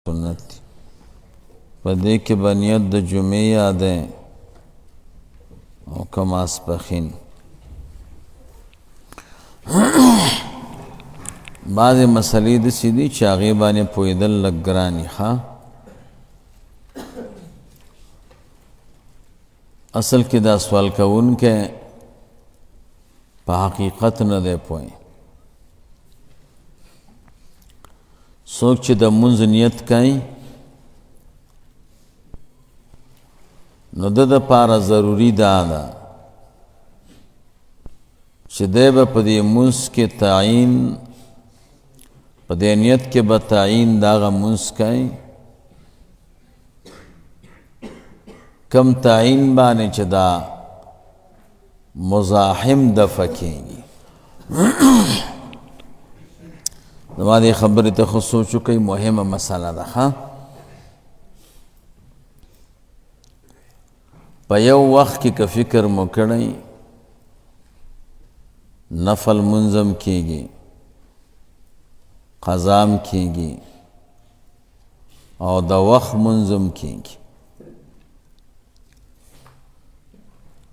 سنت دی پا دے کے بنیت دا جمعی یادیں او کم ماسپخین بعض مسئلې داسې دي چې هغې باندې پوهېدل لږ ګران وي اصل کې دا سوال کوونکی په حقیقت نه دی پوه څوک چې د مونځ نیت کوي نو د دپاره ضروري دا ده چې دی به په دې مونځ کې تعیین په دې نیت کې به تعیین د هغه مونځ کوي کم تعیین باندې چې دا مزاحم دفع کېږي زما دې خبرې ته خو سوچ وکئ مهمه مسله ده په یو وخت کې که فکر مو کړی نفل منظم کېږي قضام کېږي او د وخت منظم کېږي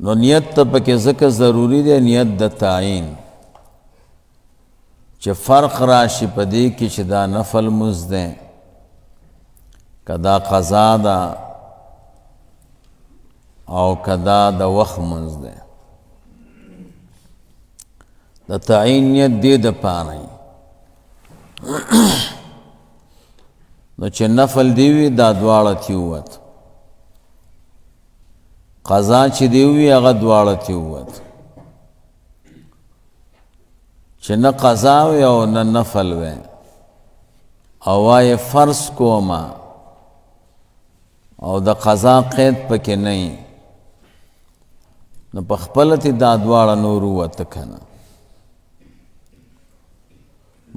نو نیت ته پکې ځکه ضروري دی نیت د تعیین چې فرق راشي په دې کې چې دا نفل منځ دی که دا قضا ده او که دا د وخت منځ دی د تعیین نیت دې دپاره نو چې نفل دی وي دا دواړه ترې ووت قضا چې دی وي هغه دواړه ترې ووت چې نه قضا وي او نه نفل وي او وایې فرض کومه او د قضا قید پکې نه وي نو په خپله ترې دا دواړه نور ووته که نه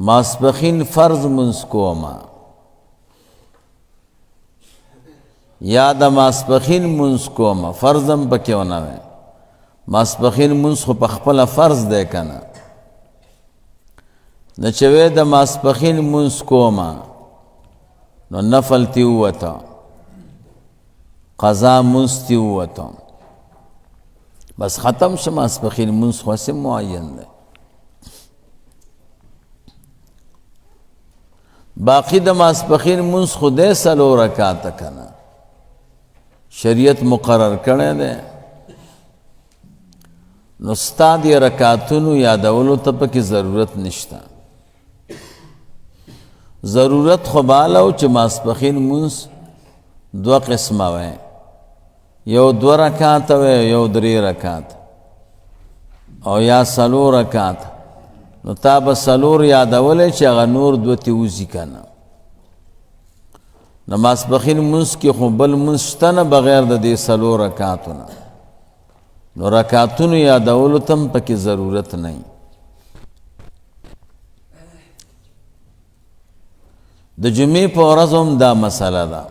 ماسپخین فرض منځ کومه یا د ماسپخین منځ کومه فرض هم پکې ونه وی ماسپخین منځ خو په خپله فرض دی که نه نه چې وی د ماسپخین منځ کومه نو نفل ترې ووته قضا منځ ترې ووته بس ختم شه ماسپخین منځ خو هسې معین دی باقی د ماسپخین منځ خو دی څلور رکعاته که نه شریعت مقرر کړی دی نو ستا دې رکعتونو یادولو ته پکې ضرورت نشته ضرورت خو باله و چې ماسپخین منځ دوه قسمه وی یو دوه رکعاته وی یو درې رکعاته او یا څلور رکعاته نو تا به څلور یادولی چې هغه نور دوه ترې وځي که نه نو ماسپخین منځ کې خو بل منځ شته نه بغیر د دې څلور رکعاتو نه نو رکعتونو یادولو ته هم پکې ضرورت نه وي د جمعې په ورځ هم دا مسله ده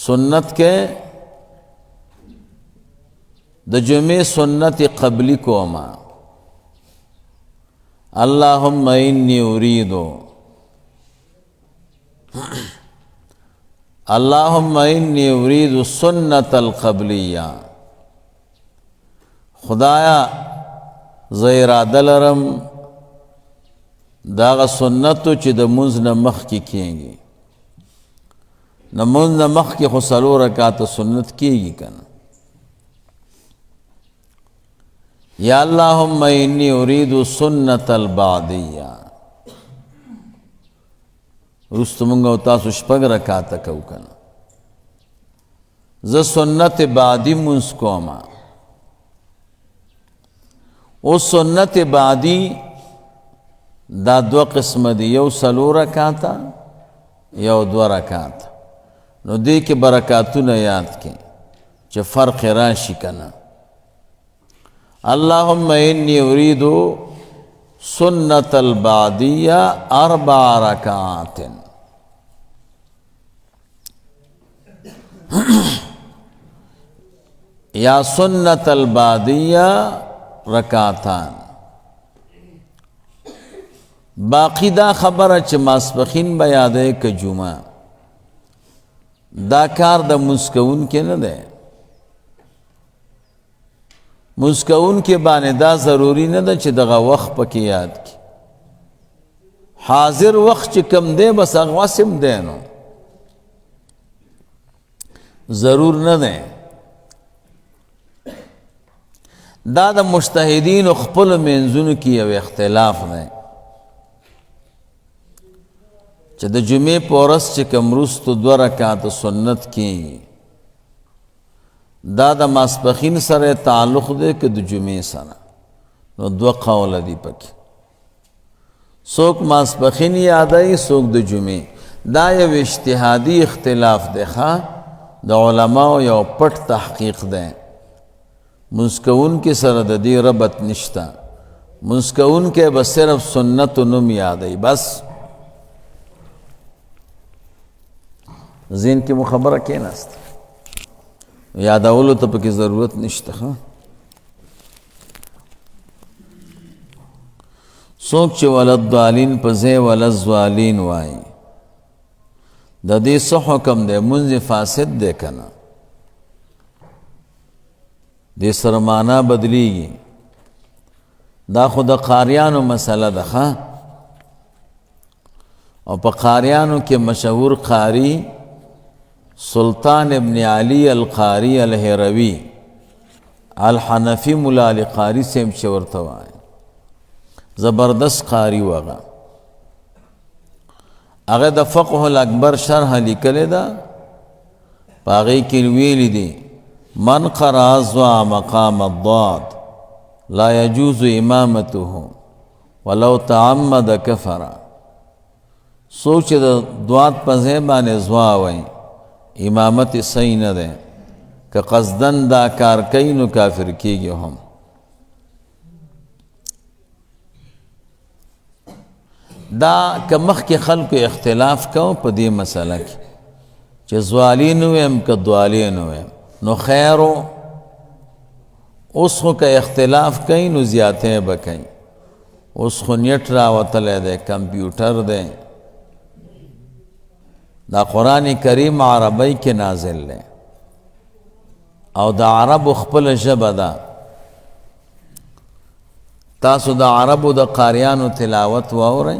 سنت کې د جمعې سنت قبلی کومه اللهم انی اریدو اللهم انی اريد سنت القبلیہ خدایا زه اراده لرم داغه سنتو چې د مونځ نه مخکې کېږي نه مونځ نه مخکې خو څلور رکعاته سنت کېږي که نه یا اللهم انی اريد سنت البعدیہ وروسته مونږ او تاسو شپږ رکعاته کوو که نه زه سنت بعدي مونځ کومه اوس سنت بعدي دا دوه قسمه دي یو څلور رکعاته یو دوه رکعاته نو دې کې به رکعتونه یاد کړئ چې فرق راشي که نه اللهم انی اريد سنت البعدیہ 4 رکعات یا سنت البعدیہ رکعتان باقی دا خبره چې ماسپخین به یادی که جمعه دا کار د مسکون کې نه دی. مسکون کې باندې دا ضروری نه ده چې دغه وخت پکې یاد کی. حاضر وخت چې کم دی بس هغه واسم دی نو ضرور نه دی. دا د مجتهدینو خپلو منځونو کې یو اختلاف دی چې د جمعې په ورځ چې کوم وروستو 2 رکعاته سنت کېږي دا د ماسپخین سره تعلق دی که د جمعې سره؟ نو 2 قوله دي پکې. څوک ماسپخین یادوي څوک د جمعې. دا یو اجتهادي اختلاف دی د علماو یو پټ تحقیق دی. مسکون کې سره د دې ربط نشته. مسکون کې بس صرف سنت و نم یادوي بس. ذهن کې مو خبره کېناست یادولو ته پکې ضرورت نشته. څوک چې ولضالین په ځای ولضالین وایي د دې څه حکم دی؟ منځ فاسد دی که نه؟ دې سره معنا بدلیږي. دا خو د قاریانو مسله ده او په قاریانو کې مشهور قاری سلطان ابن علی القاری الهروی الحنفی مولا علی قاری سیم چې ورته وایي زبردست قاری وغه. هغه د فقه الاکبر شرح لیکلې ده په هغې کې ویلي دي من قرأ ضع مقام الضاد لا يجوز امامته ولو تعمد کفر. څوک چې د ضاد په ځای باندې ضع وایي امامت صحیح نه ده که قصدن دا کار کوي نو کافر کیږي هم. دا که مخکې خلکو اختلاف کو په دې مسله کې چې ضالین ویم که ضالین ویم نو خیرو. اوس خو که اختلاف کوي نو زیاتې به کوي. اوس خو نیټ راوتلی دی کمپیوټر دی. دا قرآن کریم عربی کې نازل دی او د عربو خپل ژبه ده. تاسو د عربو د قاریانو تلاوت واورئ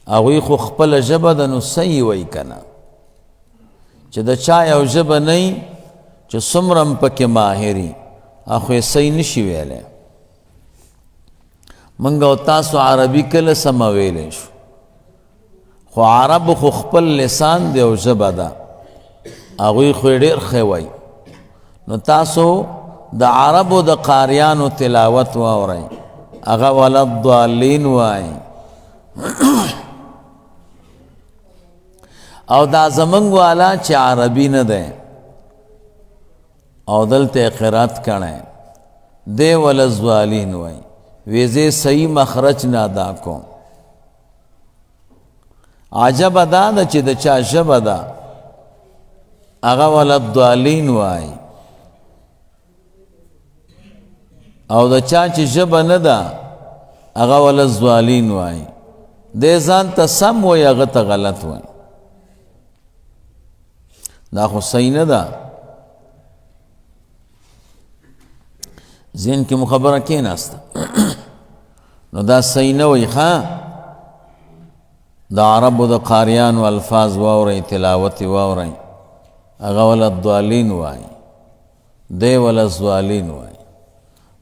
هغوی خو خپل ژبه ده نو صحیح وایي که نه. چې د چا یو ژبه نه چې څومره هم پکې ماهري هغه یې صحیح نشي ویلی. موږ او تاسو عربي کله سمه ویلی شو خو عرب خو خپل لسان دی او ژبه ده هغوی خو یې ډېر ښه وایي. نو تاسو د عربو د قاریانو تلاوت واورئ هغه ولضالین وایي او دا زمونږ والا چې عربي نه دی او دلته قرات کړی دی ولضالین وایي ویزه صحیح مخرج نه ادا کوم. عجب دا ده چې د چا ژبه ده هغه ولضالین وایي او د چا چې ژبه نه ده هغه ولضالین وایي. دی ځان ته سم وایي هغه ته غلط وایي. دا خو صحیح نه ده. ذهن کې مو خبره کېناسته نو دا صحیح نه وایي. د عربو د قاریانو الفاظ واورئ تلاوت واورئ هغه ولضالین وایي دی ولضالین وایي.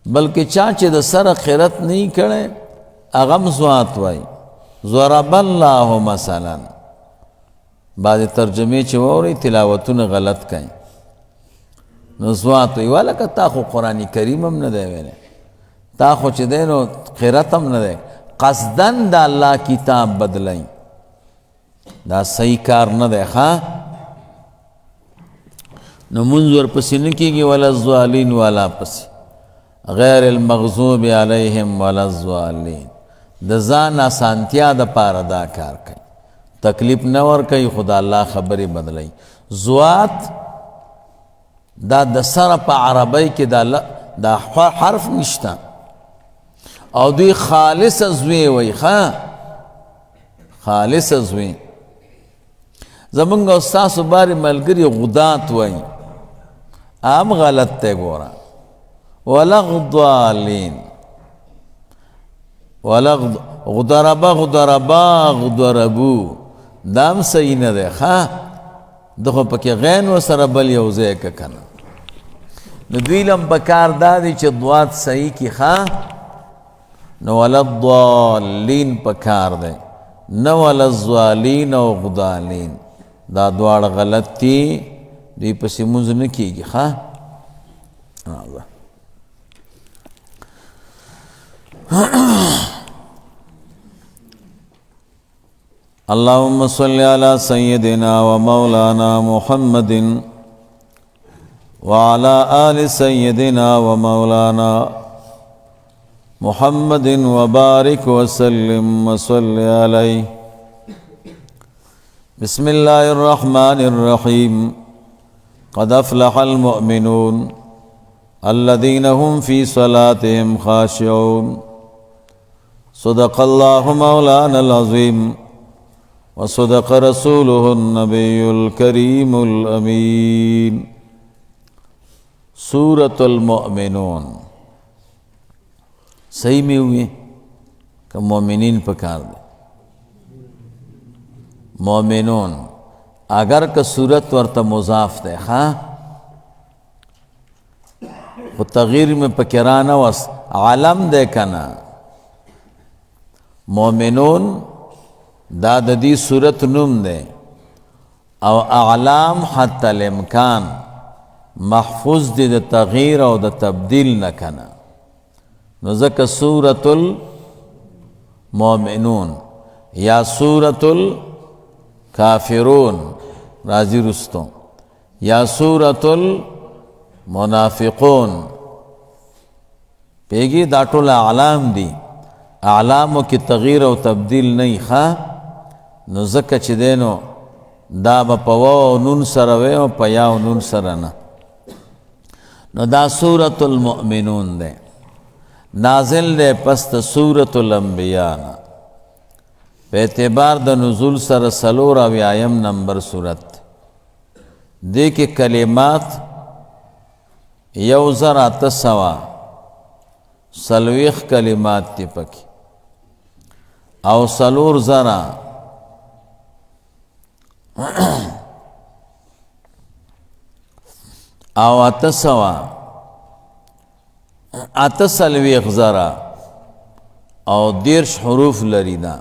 بلکې چا چې د سره قرت نه کړی هغه هم ضعات وایي. ضرب الله مثلا بعضې ترجمې چې واورئ تلاوتونه غلط کوي نو ضعات وایي. ولکه تا خو قرآن کریم هم نه دی ویلی تا خو چې دی نو قرت هم نه دی قصدن د الله کتاب بدلئ. دا صحیح کار نه دی. نو منځ ورپسې نه کېږي ولضالین والا پسې غیر المغضوب علیهم ولضالین. د ځان اسانتیا دپاره دا کار کوي تکلیف نه ورکوي خو د الله خبرې بدلوي. ضعات دا د سره په عربی کې دا حرف نشته او دوی خالص زوی وی خالص زوی زمونږ او ستاسو بارې ملګري غدات وی عام غلط ته ګوره ولغضالین غضربو دام صحیح نه دی دغه پکې غین وسره بل یو ځای که کنه نو دوی لم پکار دا دی چې دوات صحیح کی نو ولضالین پکار دی نه ولضالین او غضالین دا دواړه غلط دي دوی پسې مونځ نه کېږي اللهم صل على سيدنا ومولانا محمد وعلى آل سيدنا ومولانا محمد وبارك وسلم وصل عليه بسم الله الرحمن الرحيم قد أفلح المؤمنون الذين هم في صلاتهم خاشعون صدق الله مولانا العظيم وصدق رسوله النبي الكريم الأمين سورة المؤمنون صحیح میں ہوئے کہ مومنین پکار دے مومنون اگر کہ صورت ورطا مضاف دے وہ تغییر میں پکرانا وس عالم دے کنا مومنون دا دی صورت نم دے او اعلام حتی الامکان محفوظ دی دا تغییر او دا تبدیل نکنا نزک سورة المؤمنون یا سورة الکافرون راضی رستوں یا سورة المنافقون پیگی داٹول اعلام دی اعلامو کی تغییر و تبدیل نہیں نزک چی دینو دا با پواو نون سروے و پیاو نون سرنا نو دا سورة المؤمنون دے نازل دے پست سورة الانبیاء پہ اعتبار دا نزول سر سلور او آیم نمبر سورت دے کے کلمات یوزر آتسوا سلویخ کلمات تی پکی او سلور زرا او آتسوا اتسلویخ زرا او دیرش حروف لریدا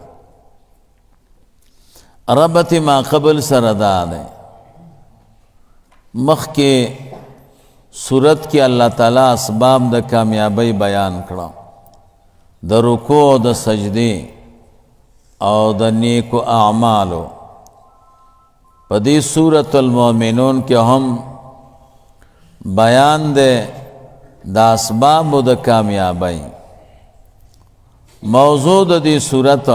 ربط ما قبل سرداد ہے مخ کے صورت کی اللہ تعالیٰ اسباب دا کامیابی بیان کرا دا رکوع دا سجدے او دا نیکو اعمالو پدی سورة المؤمنون کے ہم بیان دے دا اسباب دا کامیابی موضوع دا دی صورت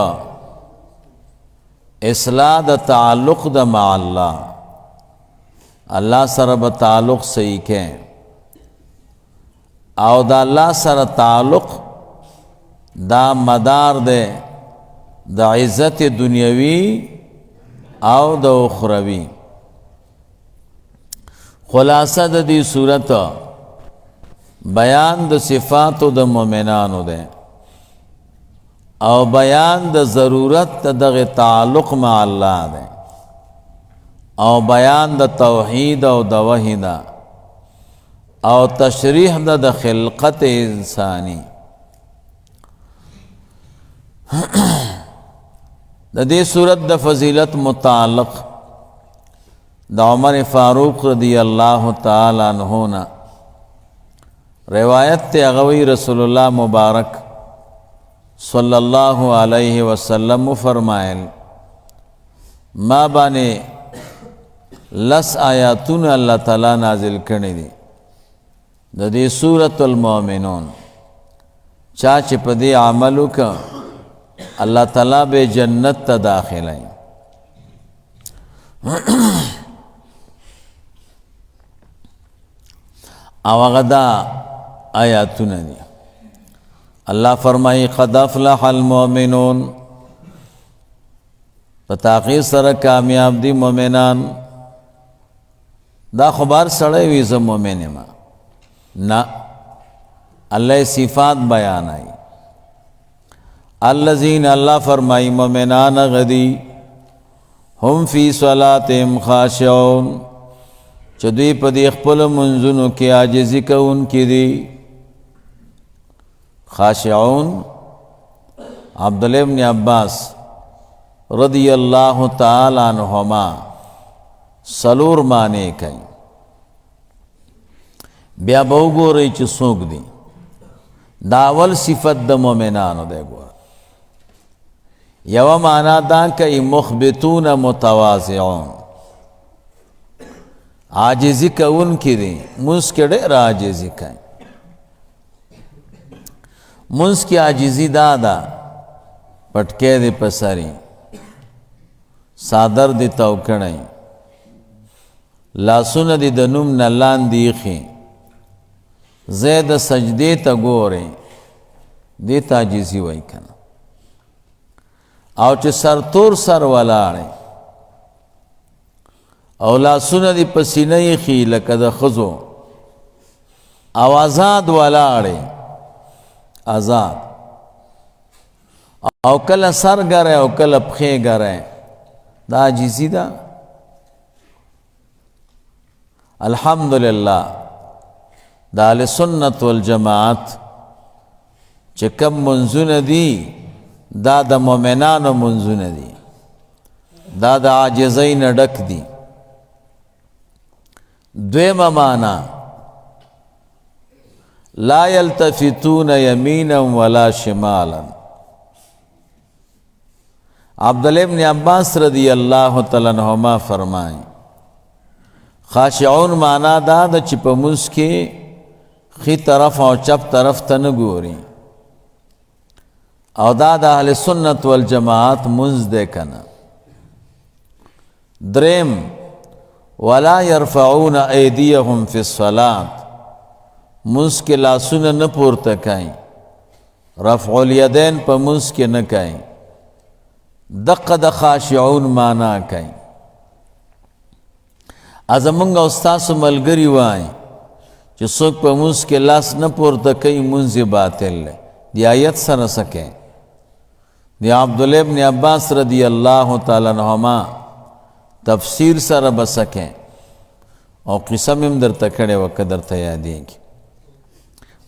اصلاح دا تعلق دا مع اللہ سر با تعلق صحیح کے او دا اللہ سر تعلق دا مدار دے دا عزت دنیاوی او دا اخروی خلاصہ دا دی صورت بیان دا صفات دا مومنانو دے او بیان دا ضرورت دا تعلق مع اللہ دے او بیان دا توحید او دا وحیدہ او تشریح دا خلقت انسانی دا دی صورت دا فضیلت متعلق دا عمر فاروق رضی اللہ تعالی عنہونا روایت تے اغوی رسول اللہ مبارک صلی اللہ علیہ وسلم فرمائل ما بانے لس آیاتون اللہ تعالیٰ نازل کرنے دی دا دی سورة المؤمنون چاچ پدی عملو کا اللہ تعالیٰ بے جنت تا داخل آئی او غدا آیاتون دی اللہ فرمائی قد افلح المؤمنون پتاقی سر کامیاب دی مومنان دا خبر سڑے ویزا مومن ما نا اللہ صفات بیان آئی الذین اللہ فرمائی مومنان غدی ہم فی صلاتهم خاشعون چدوی پا دی اخپل منزنو کی عاجزی کون کی دی خاشعون عبداللہ ابن عباس رضی اللہ تعالی عنہما سلور مانے کئی بیا بہو رئی چی سوک دی داول صفت دا مومنانو دے گو یو مانا دا کئی مخبتون متواضعون عاجزی کون کی دی منس کے دیر عاجزی کئی منس کی عاجزی دادا پٹکے دی پسری صادر دی توکڑی لاسون دی دنوم نلان دیخی زید سجدے تا گورے دیتا عاجزی وی کنا او چه سر تور سر ولاڑے او لاسون دی پسینی خی لکد خزو او آزاد ولاڑے آزاد او کل سر گرے او کل پخے گرے دا عاجزی دا الحمدللہ دا اہل سنت والجماعت چکم منزون دی دا دا مومنان منزون دی دا دا عاجزین ڈک دی دویم مانا لا یلتفتون یمینا ولا شمالا عبداللہ ابن عباس رضی اللہ تعالیٰ عنہما فرمائیں خاشعون مانا دا دا چی پا منس کے خی طرف او چپ طرف تنگوری او دا دا اہل سنت والجماعت منز دے کنا درم ولا يرفعون ایدیہم فی الصلاة منس کے لاسون نپور تکائیں رفع الیدین پا منس کے نکائیں دق دا خاشعون مانا کائیں ازمونگا استاسو ملگری وائی چی سوک پا منس کے لاس نپور تکائیں منز باطل لے دی آیت سر سکیں دی عبداللہ ابن عباس رضی اللہ تعالیٰ عنہما تفسیر سر بسکیں او قسم ام در تکڑے وقت در تیادیں کی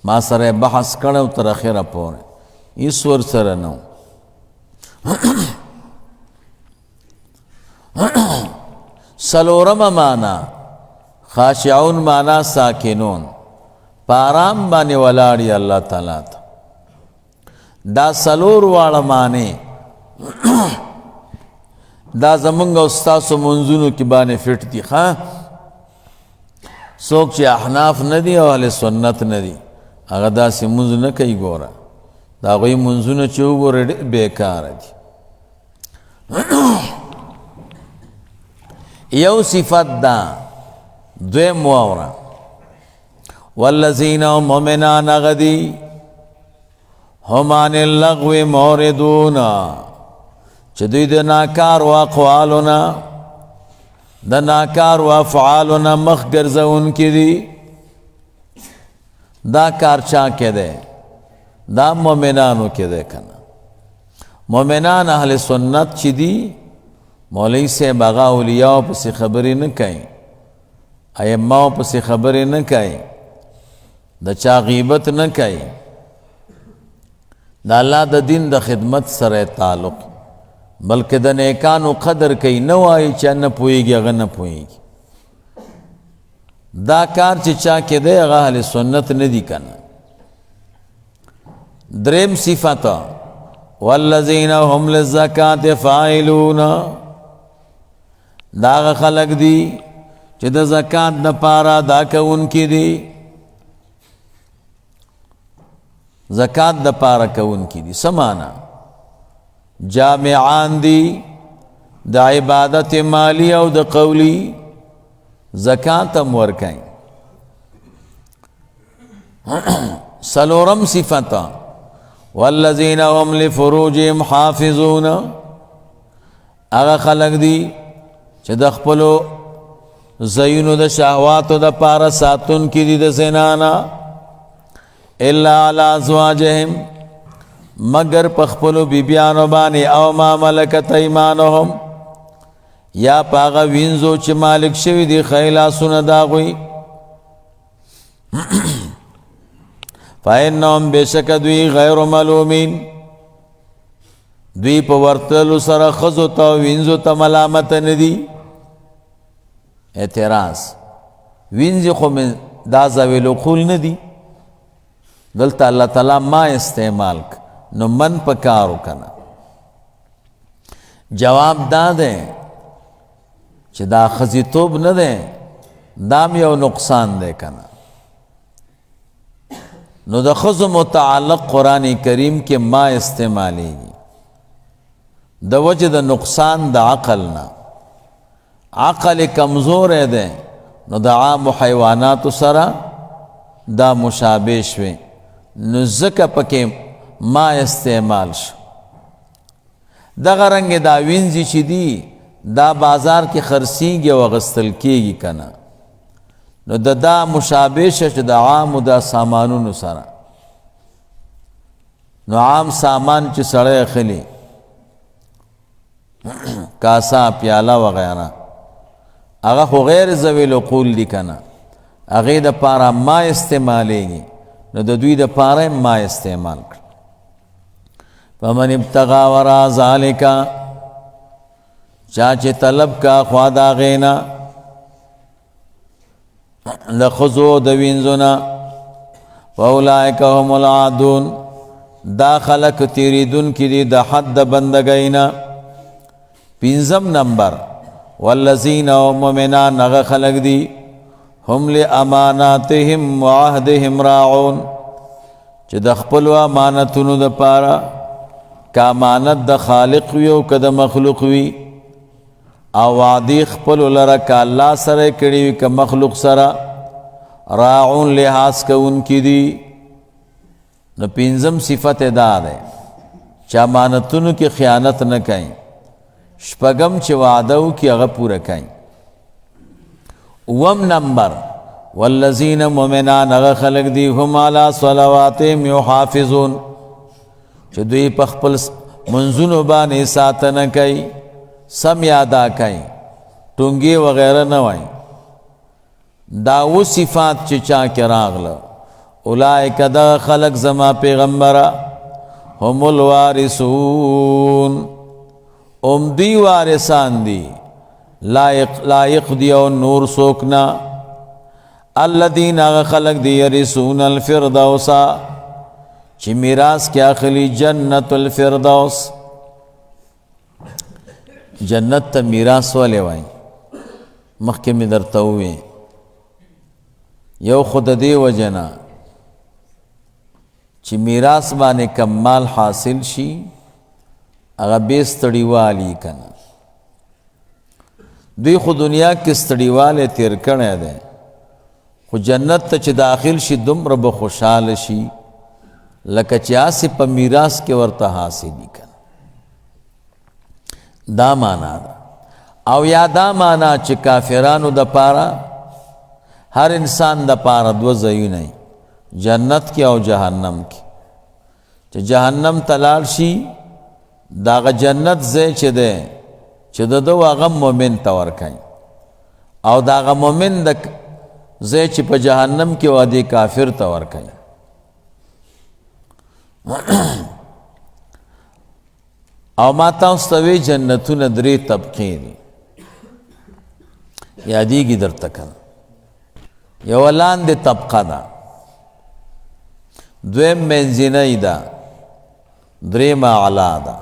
ما سر بحث کڑو تر اخیر پورے اس ور سر نو سلورم مانا خاشعون مانا ساکنون پارام بانی ولاڑی اللہ تعالیٰ تا دا سلور والا مانے دا زمانگا استاسو منزونو کی بانے فٹ دی خواہ سوک چی احناف ندی او اہل سنت ندی اگر دا سی منزو نکی گورا دا غوی منزونو چیو گورا بیکار دی یو صفت دا دوی موارا والذین مومنان غدی ہمان اللغو موردونا چدوی دا ناکار و اقوالونا دا ناکار و افعالونا مخگرز ان کی دی دا کارچا کے دے دا مومنانو کے دے کنا مومنان اہل سنت چی دی مولی سے بغا اولیاء پسی خبری نکائیں ایماؤ پسی خبری نکائیں دا چا غیبت نکائیں دا اللہ دا دین دا خدمت سر تعلق بلکہ دا نیکانو قدر کئی نو آئی چا نپوئی گی اگر نپوئی گی دا کار چی چا کے دے اگر اہل سنت ندی کنا درم صفتا والذین هم للزکاة فاعلون دا خلق دی چی دا زکاة دا پارا دا کون کی دی زکاة دا پارا کون کی دی سمانا جامعان دی دا عبادت مالی او دا قولی زکاة امورکائیں سلورم صفتا والذین هم لفروجهم حافظون اغا خلق دی چې د خپلو زینو د شهواتو د پاره ساتون کی دی د زنانا الا علی ازواجهم مگر پخپلو بیبیانو باندې او ما ملکت ایمانهم یا پاغا وینزو چې مالک شوی دی خیلاسونه داغوی فإنهم بشک دوی غیر ملومین دوی په ورتلو سره خزو ته وینزو ته ملامت ندی اعتراض وینزی خو من دا ذویل العقول ندی دلته الله تعالی ما استعمال نو من پکارو کنا جواب دا ده چې دا خزیتوب نه ده دام یو نقصان ده کنا نو د خزو متعلق قرآن کریم کې ما استعمالیږي د وجه د نقصان د عقل نه عقل کمزور ده نو د عام حیوانات سره دا مشابه شوی نو ځکه پکې ما استعمال شو دغه رنګ دا وینځي چې دی دا بازار کې خرڅیږي او اغوستل کېږي کنه نو دا مشابه شه د عام د سامانونو سره نو عام سامان چې سړی اخلي کاسا پیاله وغیرہ هغه خو غیر ذویل العقول دي کنه هغې د پاره ما استعمالیږي نو د دوی د پاره ما استعمال کړ فمن ابتغى وراء ذلك چا چې طلب کا خوا د هغې نه د ښځو د وینځونه فاولئک هم العادون دا خلق تیریدونکي دي د حد د بندګۍ نه پنځم نمبر والذین مؤمنان هغه خلق دي هم لاماناتهم وعهدهم راعون چې د خپلو امانتونو د پاره که امانت د خالق وي او که د مخلوق وي او وعدې خپلو لره که الله سره یې کړي وي که مخلوق سره راعون لحاظ کوونکي دي نو پنځم صفت دا دی چې امانتونو کې خیانت نه کوي شپږم چې وعده وکړي هغه پوره کوي اووم نمبر والذین مؤمنان هغه خلق دي هم علی صلواتهم یحافظون چې دوی په خپل منځونو باندې ساتنه کوي سم یادا کوي ټونګې وغیره نه وایي دا و صفات چې چا کې راغله اولئک دا خلق زما پیغمبره هم الوارثون دی وارثان دی لائق دیو نور سوکنا الذین آغا خلق دی یرثون الفردوسا چی میراث کیا خلی جنت الفردوس جنت تا میراث والے وائی مخی میں در تووی یو خود دی وجنا چی میراث بانے کمال حاصل شی اگا بے ستڑیوالی کنا دوی خو دنیا کې ستړیواله تیر کړی دی خو جنت ته چې داخل شي دومره به خوشحاله شي لکه چې هسې په میراث کې ورته حاصلي کنه دا معنا ده او یا دا معنا چې کافرانو د پاره هر انسان د پاره دوه ځایونه جنت کې او جهنم کې چې جهنم ته لاړ شي داغه جنت ځای چې دی چې د دو هغه مومن ته ورکوي او د هغه مومن د ځای چې په جهنم کې وادي کافر ته ورکوي او ما تاسو ته وی جنتونه درې طبقې دي یادېږي درته کنه یو لاندې طبقه ده دویم منځنۍ ده درېیمه اعلی ده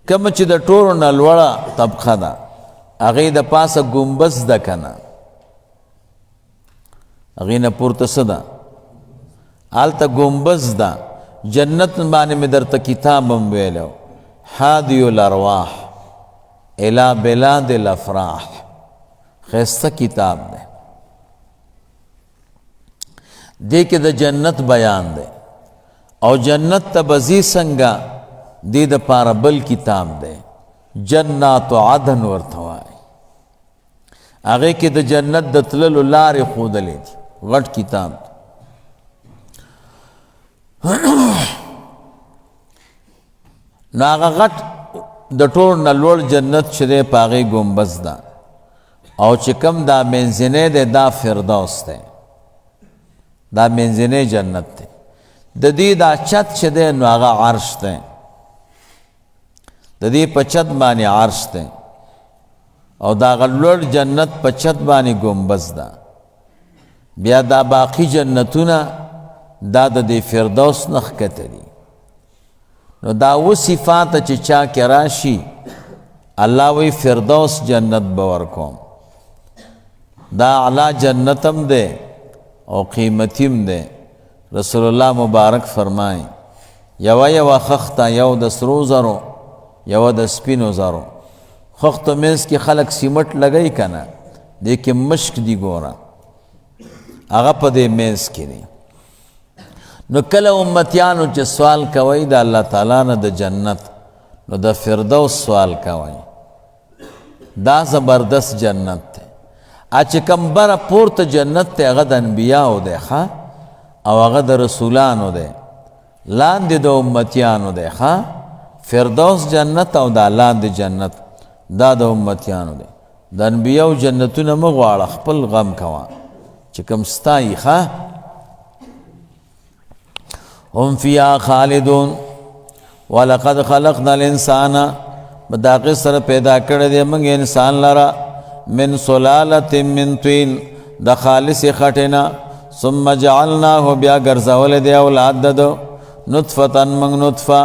کوم چې د ټولو نه لوړه طبقه ده هغې د پاسه ګمبز ده که نه هغې نه پورته څه ده هلته ګمبز ده جنت باندې مې درته کتاب هم ویلی هادی الارواح الی بلاد الافراح ښایسته کتاب دی دې کې د جنت بیان دی او جنت ته بزی څنګه دې دپاره بل کتاب دی جنات عدن ورته وایي هغې کې د جنت د تللو لارې ښودلې دي غټ کتاب نو هغه غټ د ټول نه لوړ جنت چې دی په هغې ګمبز ده او چې کوم دا منځنی دی دا فردوس دی دا منځنی جنت دی د دې دا چت چې دی نو هغه عرش دی د دې په چت باندې عرش دی او دا غلوړ جنت په چت باندې ګمبز ده بیا دا باقی جنتونه دا د دې فردوس نه ښکته دي نو دا و صفات چې چا کې راشي الله وی فردوس جنت به ورکوم دا اعلی جنتم دی او قیمتیم دی رسول الله مبارک فرمای یو خخته یو د سرو زرو یو د سپینو زرو خختو منځ کې خلک سیمټ لګی کنه دې کې مشک دی ګوره هغه په دې منځ کې دی نو کله امتیانو چې سوال کوي د الله تعالی نه د جنت نو د فردوس سوال کوي دا زبردست جنت دی چې کوم بره پورته جنت دی هغه د انبیاو دی ښه او هغه د رسولانو دی لاندې د امتیانو دی ښه فردوس جنت او دا لاندې جنت دا د امتیانو دی د انبیاو جنتونه مه غواړه خپل غم کوه چې کوم ستایي ښه هم فیها خالدون ولقد خلقنا الانسان بداغه سره پیدا کړی دی موږ انسان لره من سلالة من طین د خالص خټینا ثم جعلناه بیا ګرځول دی اولاد ددو نطفة موږ نطفه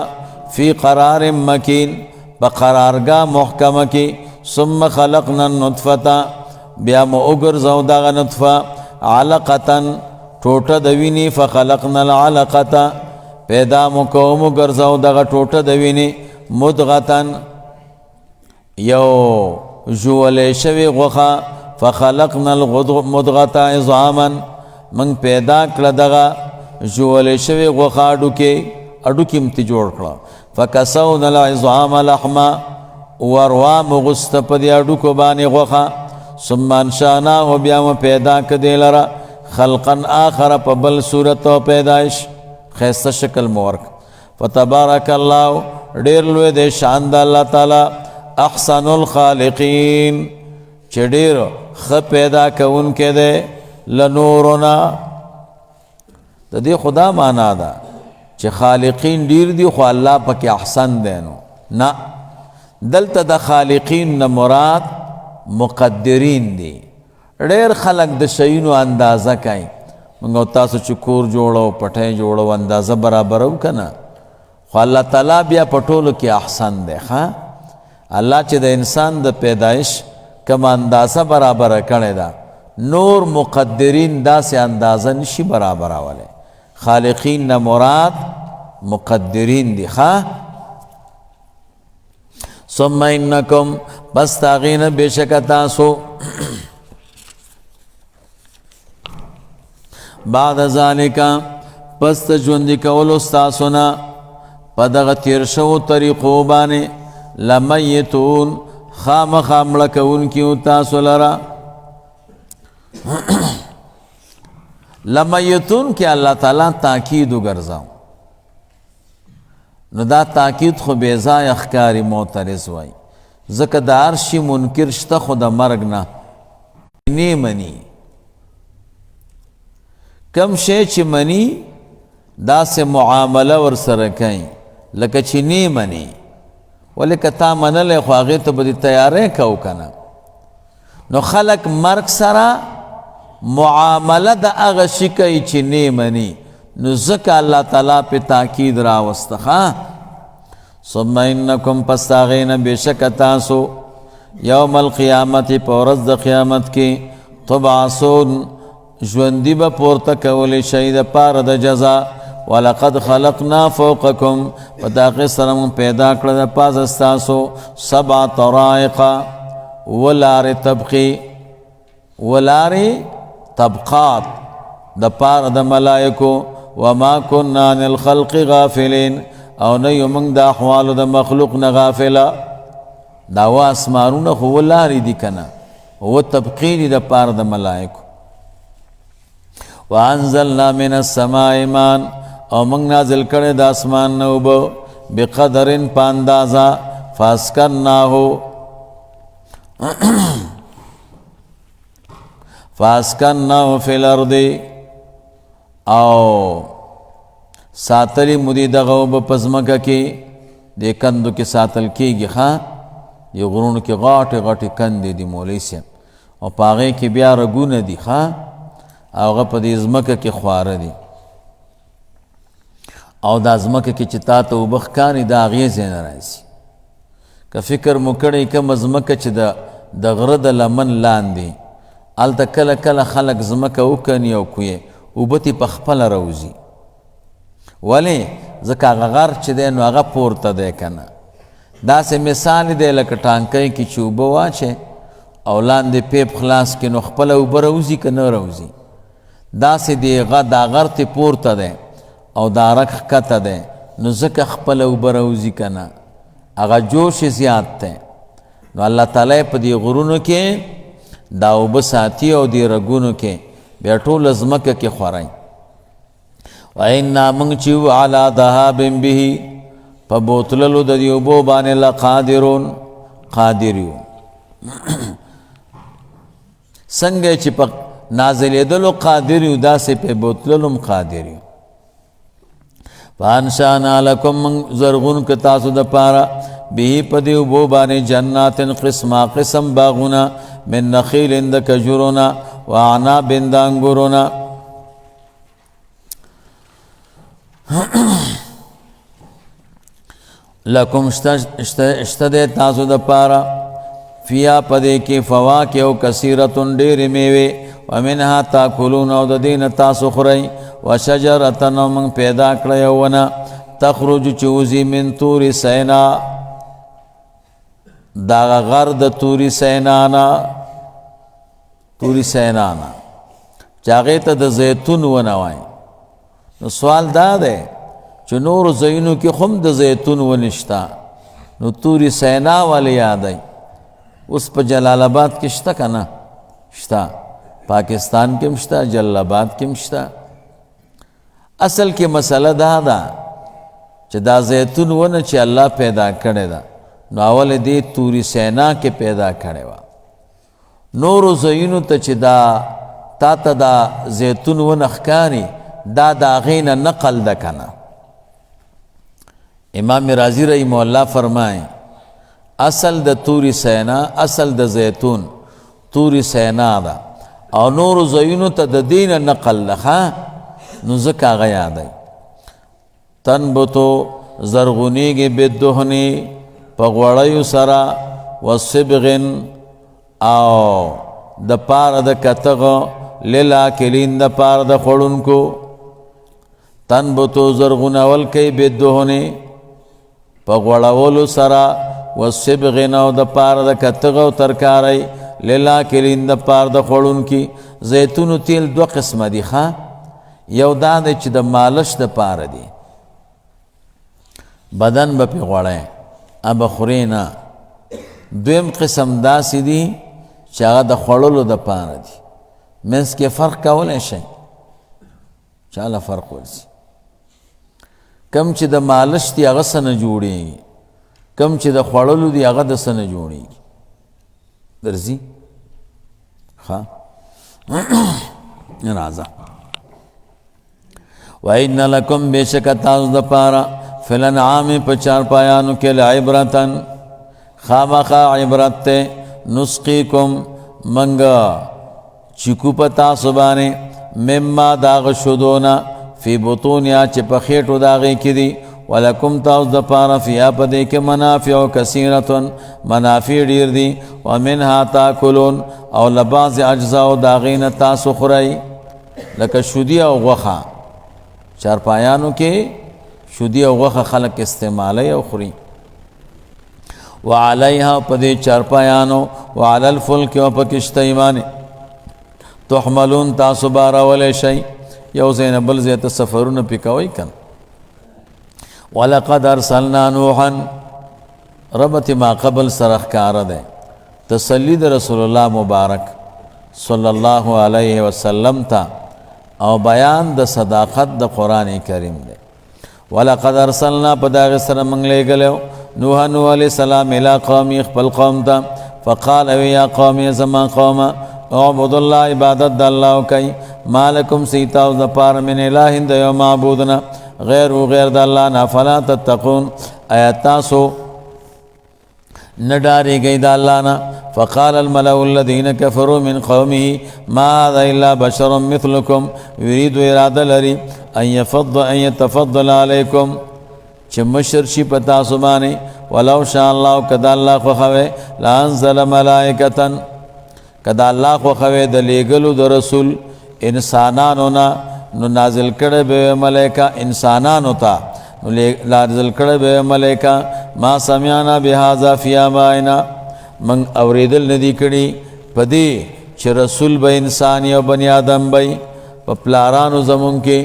فی قرار مکین په قرارګاه محکمه کې ثم خلقنا النطفة بیا مو وګرځو دغه نطفه علقة ټوټه د وینې فخلقنا العلقة پیدا مو کومو ګرځو دغه ټوټه د وینې مدغتن یو ژولې شوې غوښه فخلقنا المدغة عظاما من پیدا کړه دغه ژولې شوې غوښه اډوکې مې جوړ کړه فکسونا العظام لحما وروا مغسته په دې اډوکو باندې غوښه ثم انشأناه بیا مو پیدا کړه دې لره خلقا آخر په بل صورت او پیدائش خیسته شکل مورک فتبارک الله ډیر لوی دی شان د الله تعالی احسن الخالقین چې ډیر ښه پیدا کوونکی دی لنورنا د دې خدا معنا ده چې خالقین ډیر دي خو الله پکې احسن دی نو نه دلته د خالقین نه مراد مقدرین دي ډیر خلق د شیونو اندازه کوي موږ تاسو چې کور جوړو پټۍ جوړو اندازه برابرو کنه خو الله تعالی بیا په ټولو کې احسن دی ښه الله چې د انسان د پیدایش کوم اندازه برابره کړې ده نور مقدرین داسې اندازه نشي برابرولی خالقین نه مراد مقدرین دي ښه ثم انکم بس تاغین بشک تاسو بعد ذالک پس ژوندي کولو ستاسو نه په دغه تیر شوو طریقو باندې لمیتون خامخا مړه کوونکي تاسو لره لمیتون کې الله تعالی تاکید وګرځاو نو دا تاکید خو بې ځایه ښکاري معترض وایي ځکه د هر شي منکر شته خو د مرګ نه نه مني کم شی چې مني داسې معامله ورسره کوي لکه چې نه مني ولې که تا منلی خو هغې ته به دې تیاری کو که نه نو خلک مرګ سره معامله د هغه شي کوي چې نه مني نو ځکه الله تعالی پې تاکید راوسته ښه ثم انکم پس هغې نه بېشکه تاسو یوم القیامت په ورځ د قیامت کې تبعثون ژوندي به پورته کولی شئ د پاره د جزا ولقد خلقنا فوقکم په دغې سره مونږ پیدا کړه د پاسه ستاسو سبع طرائق ولارې طبقې ولارې طبقات د پاره د ملایکو وما كنا عن الخلق غافلین او نیو منگ دا احوالو دا مخلوق نغافلا دا و اسمانون خو لاری دی کنا و تبقینی دا پار دا ملائکو وانزلنا من السماء مان او منگ نازل کرے دا اسمان نوبو بقدرن پاندازا فاسکناہو فاسکناہو فی الارض او ساتلی مدی دغو بپزمکا کی دے کندو کی ساتل کی گی خواہ یہ غرون کی غاٹی غاٹی کندی دی مولی سے او پاغے کی بیا رگون دی خواہ او غا پا دی ازمکا کی خوار دی او دا ازمکا کی چتا تا وبخکانی دا آغیه زین رائیسی که فکر مکڑی کم ازمکا چی دا غرد لمن لاندی آل تا کل کل خلق ازمکا اوکنی او کوئی اوبتی پخپل روزی ولی زکا غغر چی دے نو اغا پورتا دے کنا دا سے مثالی دے لکا ٹانکای کی چوبو واچے اولان دے پیپ خلاص کی نو خپل اوبا روزی که نو روزی دا سے دے غا دا غر تی پورتا دے او دا رکھ کتا دے نو زکا خپل اوبا روزی کنا اغا جوش زیاد تے نو اللہ تعالی پا دی غرونو کے دا اوبا ساتی او دی رگونو کے بیٹو لزمک کے خورائی وَإِنَّا مُنْچِوْ عَلَى ذَهَابٍ بِهِ فَبُوتْلَلُ دَدِيُوبُو بَانِ لَقَادِرُونَ قادریو سنگے چی پا نازل دلو قادریو دا سے پہ بوتللم قادریو فَانْشَانَا لَكُمْ مَنْ زَرْغُن کتاسو دا پارا بِهِ پا دیوبو بَانِ جَنَّاتٍ قسما قسم باغونا من نخیل دا کجورونا وعناب دا انگورونا لکم اشتد تاسو دا پارا فیا پدے کی فواکیو کثیرتن دیر میوے ومنها تاکلون او دا دین تاسو خرائی وشجرتن من پیدا کریونا تخرج چوزی من طور سینا دا غرد طور سینانا طور سینانا چاگیتا دا زیتون ونوائی نو سوال دا دے چو نور زینو کی خم دا زیتون ونشتا نو طور سینا والی یادائی اس پا جلال آباد کشتا کنا شتا پاکستان کم شتا جلال آباد کم شتا اصل کی مسئلہ دا چا دا زیتون ون چا اللہ پیدا کرے دا نو اول دی طور سینا کے پیدا کرے وا نور زینو تا چا دا تا تا دا زیتون ون اخکاری دا داغین نقل دا کنا امام رازی رحمہ اللہ فرمائیں اصل دا طور سینا اصل دا زیتون طور سینا دا او نور زینو تا دا دین نقل دا نزکا غیا دا تنبتو زرغنی گی بدہنی پغوڑیو سرا وصبغن او دا پار دا کتغ للاکلین دا پار دا خورن کو تنبتو زرغن اول کئی بدہنی پغوڑولو سرا وصبغن او دا پار دا کتغ و ترکاری للاکلین دا پار دا خورن کی زیتون تیل دو قسم دی خواہ یو دا دے چی دا مالش دا پار دی بدن با پی غوڑے اب خورینا دویم قسم دا سی دی چاگا دا خوڑلو دا پار دی منس کے فرق کولے شای چالا فرق ورسی کم چی دا مالش دی اغا سن جوڑی کم چی دا خوڑلو دی اغا دا سن جوڑی درزی خواہ نرازا وَإِنَّ لَكُمْ بِشَكَ تَاسُ دا پارا فِي الْأَنْعَامِ پچار پایانو کے لعبرتن خامخا عبرت تے نسقیکم منگا چکو پتا سبانے مما داغ شدونا فی بطونیا چی پخیٹو داغی کی دی ولکم تاؤس دا پارا فی آپدے کے منافع کثیرتن منافع دیر دی ومنها تاکلون او لباز اجزاء داغین تاسو خرائی لکا شدی او غخا چار پایانو کے شدی او غخا خلق استعمالی او خری وعلیہا پدے چار پایانو وعلی الفلک و پکشت ایمانی تحملون تاسو بارا ولی شئی یو ځای نه بل ځای ته سفرونه پې کوئ که نه. ولقد ارسلنا نوحا ربط ما قبل سره ښکاره دی، تسلی د رسول الله مبارک صلی الله علیه وسلم ته او بیان د صداقت د قرآن کریم دی. ولقد ارسلنا په دغه سره موږ لېږلی نوح علیه السلام الی قومي خپل قوم ته فقال یا قوم زما قومه اعبدوا الله عبادت د الله وکئ ما لکم سیتاو د پاره من اله د یو معبودنا غیر د الله نه فلا تتقون آیا تاسو نه ډارېږئ د الله نه. فقال الملأ الذين كفروا من قومه ما هذا الا بشر مثلكم يريد اراده لري ان يتفضل عليكم چې مشر شي په تاسو باندې ولو شاء الله کدا الله خوښوي لانزل ملائکه کدا الله خوښوي د لیږلو د رسول انسانانو نه نو نازل کړی به ملائکه انسانانو ته نو نازل کړی به ملائکه ما سمعنا بهذا فی آبائنا من اوریدل ندی کړي په دې چې رسول به انسان او بنی آدم به په پلارانو زمون کې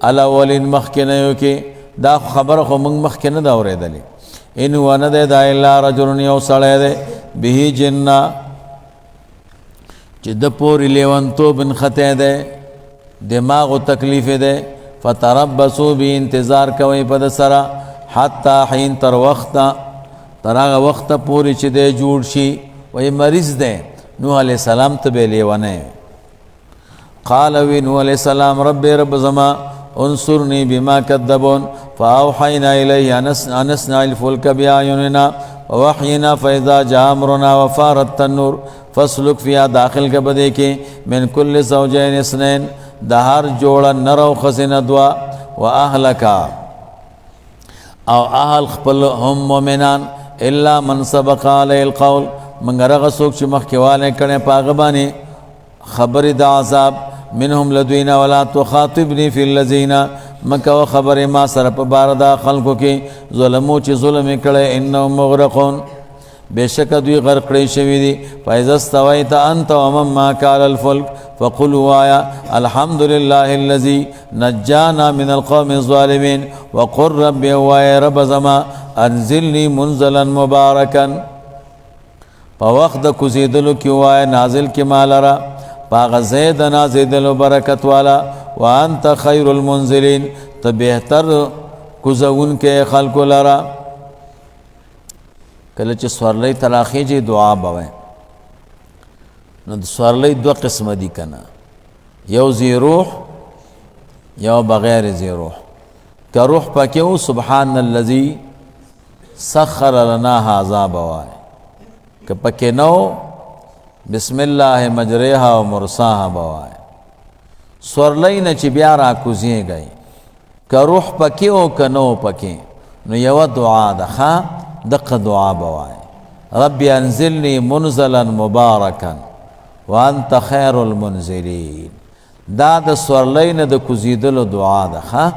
الاولین مخکنیو کې دا خبره خو موږ مخکې نه ده اورېدلې. ان هو نه دی دا الا رجل یو سړی دی به جنه چې د پورې لیونتوب نښتی دی دماغو تکلیف دی. فتربصوا به انتظار کوئ په د سره حتی حین تر وخته تر هغه وخته پورې چې دی جوړ شي وایي مریض دی. نوح علیه السلام ته به لیونی قال وی نوح علیه السلام رب زما انصرني بما كذبون فأوحينا إليه أن نصنع الفلك بأعيننا ووحينا فإذا جاء أمرنا وفارت النور فاسلك فيها داخل کبدے کې من كل زوجين اثنين دهر جوړه نر او ښځینه دوه واهلک او اهل خپل هم مؤمنان الا من سبق عليه القول مگر هغه څوک چې مخکېوالی کړی په هغه باندې خبرې د عذاب منهم لدوینا ولا تخاطبني في الذين مکه خبر ما سره په بار دا خلکو کې ظلمو چې ظلم کړي انهم مغرقون بشک دوی غرق کړي شوی دي. فاذا استويت انت ومن معك على الفلك فقلوا آیا الحمد لله الذي نجانا من القوم الظالمين وقل رب وای رب زما انزلني منزلا مباركا په وخت د کوزیدلو کې وای نازل کې مالرا پاغ زید نازیدلو برکت والا وانت خیر المنزلین ته بهتر کوزون کې خلق لرا. کله چې سورلی تلاخیږي دعا بوي نو د سورلی دو قسم دي کنه یو زی روح یو بغیر زی روح. که روح پکې او سبحان الذي سخر لنا هذا بوای که پکې نو بسم الله مجریها و مرساها بوای. سورلی نه چې بیا را کوزیږي که روح پکې او که نو پکې نو یو دعا ده ښه دقه دعا بوای رب انزلني منزلا مبارکا وانت خیر المنزلین. دا د سورلی نه د کوزیدلو دعا ده ښه.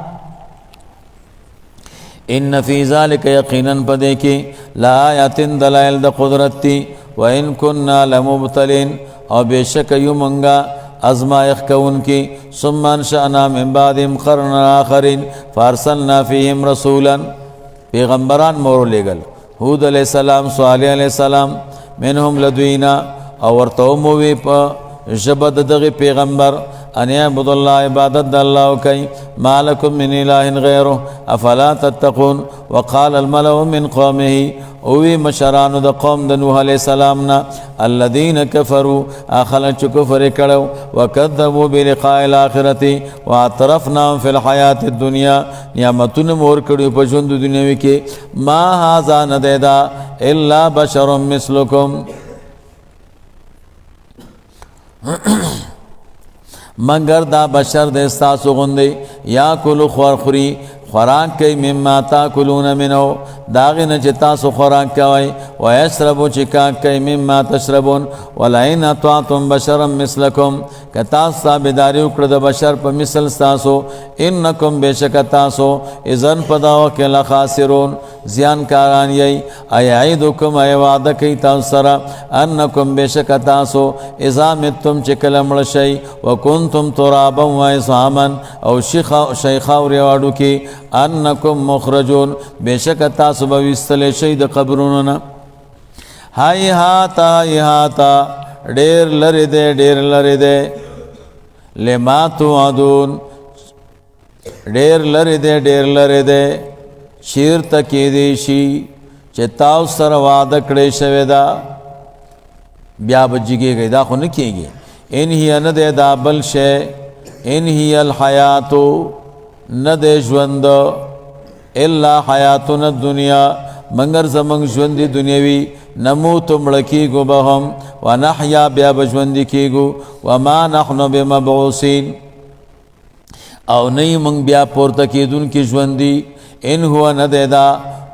ان فی ذلک یقینا پدې کې لا آیات دلائل د قدرت تی وان كنا لمبتلین او بشک یو منګه ازمایخ کون کی ثم انشأنا من بعدهم قرنا آخرین فارسلنا فیهم رسولا پیغمبران مور لګل هود علیہ السلام صالح علیہ السلام منهم لدوینا او ورته مووی په ژبه د دغه پیغمبر ان اعبد الله عبادت د الله کوي ما لكم من اله غیره افلا تتقون. وقال الملأ من قومه اوی مشرانو د قوم د نوح علیہ السلام نا الذين كفروا اخل چ کفر کړو وکذبوا بلقاء الاخرته واعترفناهم في الحیات الدنيا نعمتون مور کړو په ژوند دنیوي کې ما هذا ندیدا الا بشر مثلكم مگر دا بشر د استاسو غوندي یا کلو خورخوري خوراک کوي مما تاکلون منه داغه نه چې تاسو خوراک کوي و یشربو چې کاک کوي مما تشربون ولئن اطعتم بشرا مثلکم که تاسو تابعداري وکړه د بشر په مثل تاسو انکم بشک تاسو اذن پداو کې لا خاسرون زیانکاران یی ایعیدکم ای وعده کوي تاسو سره انکم بشک تاسو اذا متم چې کله مړه شئ وکنتم ترابا وعظاما او شیخا وریواړو کې انکم مخرجون بشک تاسو به ویستلی شئ د قبرونو نه هیهاتا ډیر لرې دی لما توعدون ډیر لرې دی چیرته کېدی شي چې تاسو سره وعده کړی شوې ده بیا به جګېږئ دا خو نه کېږي ان هي نه دی دا بل شی ان هي الحیاتو نه دی ژوند الا حیاتنا الدنیا مگر زمونږ ژوند دنیوي نموت مړه کېږو به هم ونحیا بیا به ژوندي کېږو وما نحن بمبعوثین او نه موږ بیا پورته کېدونکي ژوندي ان هو نه دی دا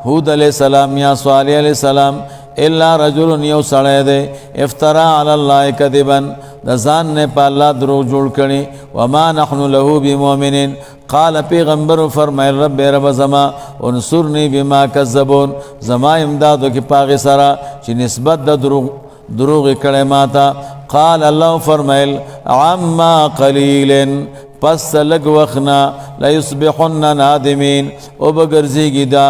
هود علیہ السلام یا صالح علیہ السلام الا رجل یو سړی دی افترا علی الله کذبا د ځان نه په الله درو جوړ کړي وما نحن له بمؤمنین قال پیغمبر فرمایل رب زما انصرنی بما کذبون زما امدادو کې پاغه سره چې نسبت د دروغ کړي ماته قال الله فرمایل عما قلیل پس لگ وخنا لا یصبحن نادمین او بگرزیگی دا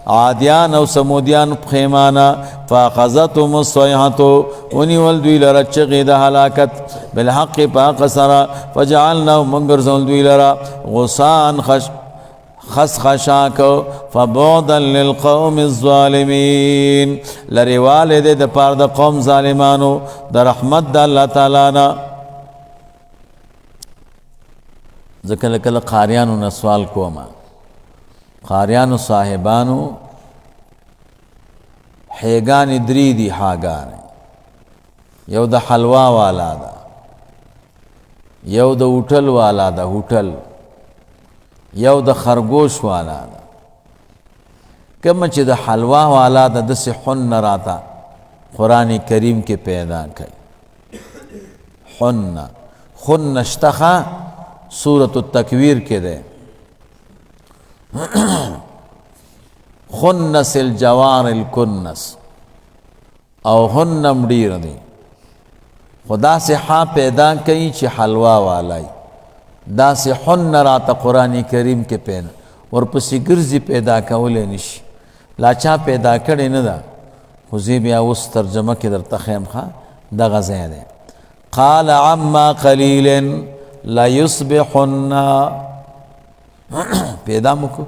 عادیان او سمودیان خیمانا فاخذتهم الصیحة ونیول دوی لرا چغی دا حلاکت بالحق پاق سرا فجعلناهم منگرزون دوی لرا غصان خشاک فبعدا للقوم الظالمین لری والد دا پار دا قوم ظالمانو دا رحمت دا اللہ تعالینا ځکه کله قاریانو نه سوال کوم قاریانو صاحبانو حیګانې درې دي حاګانې یو د حلوا والا ده یو د هوټل والا ده هوټل یو د خرګوش والا ده کوم چې د حلوا والا ده داسې حن راته قرآن کریم کې پیدا کوي حن اشتخا سورة التکویر کے دے خنس الجوار الکنس او ہنم ڈیر دی خدا سے ہاں پیدا کئی چی حلوا والائی دا سے حن رات قرآن کریم کے پیدا اور پسی گرزی پیدا کولے نشی لاچا پیدا کردی ندا خوزی بیا اس ترجمہ کی در تخیم خواہ دا غزین ہے قال عما قلیلن لا یصبحن پیدا مکو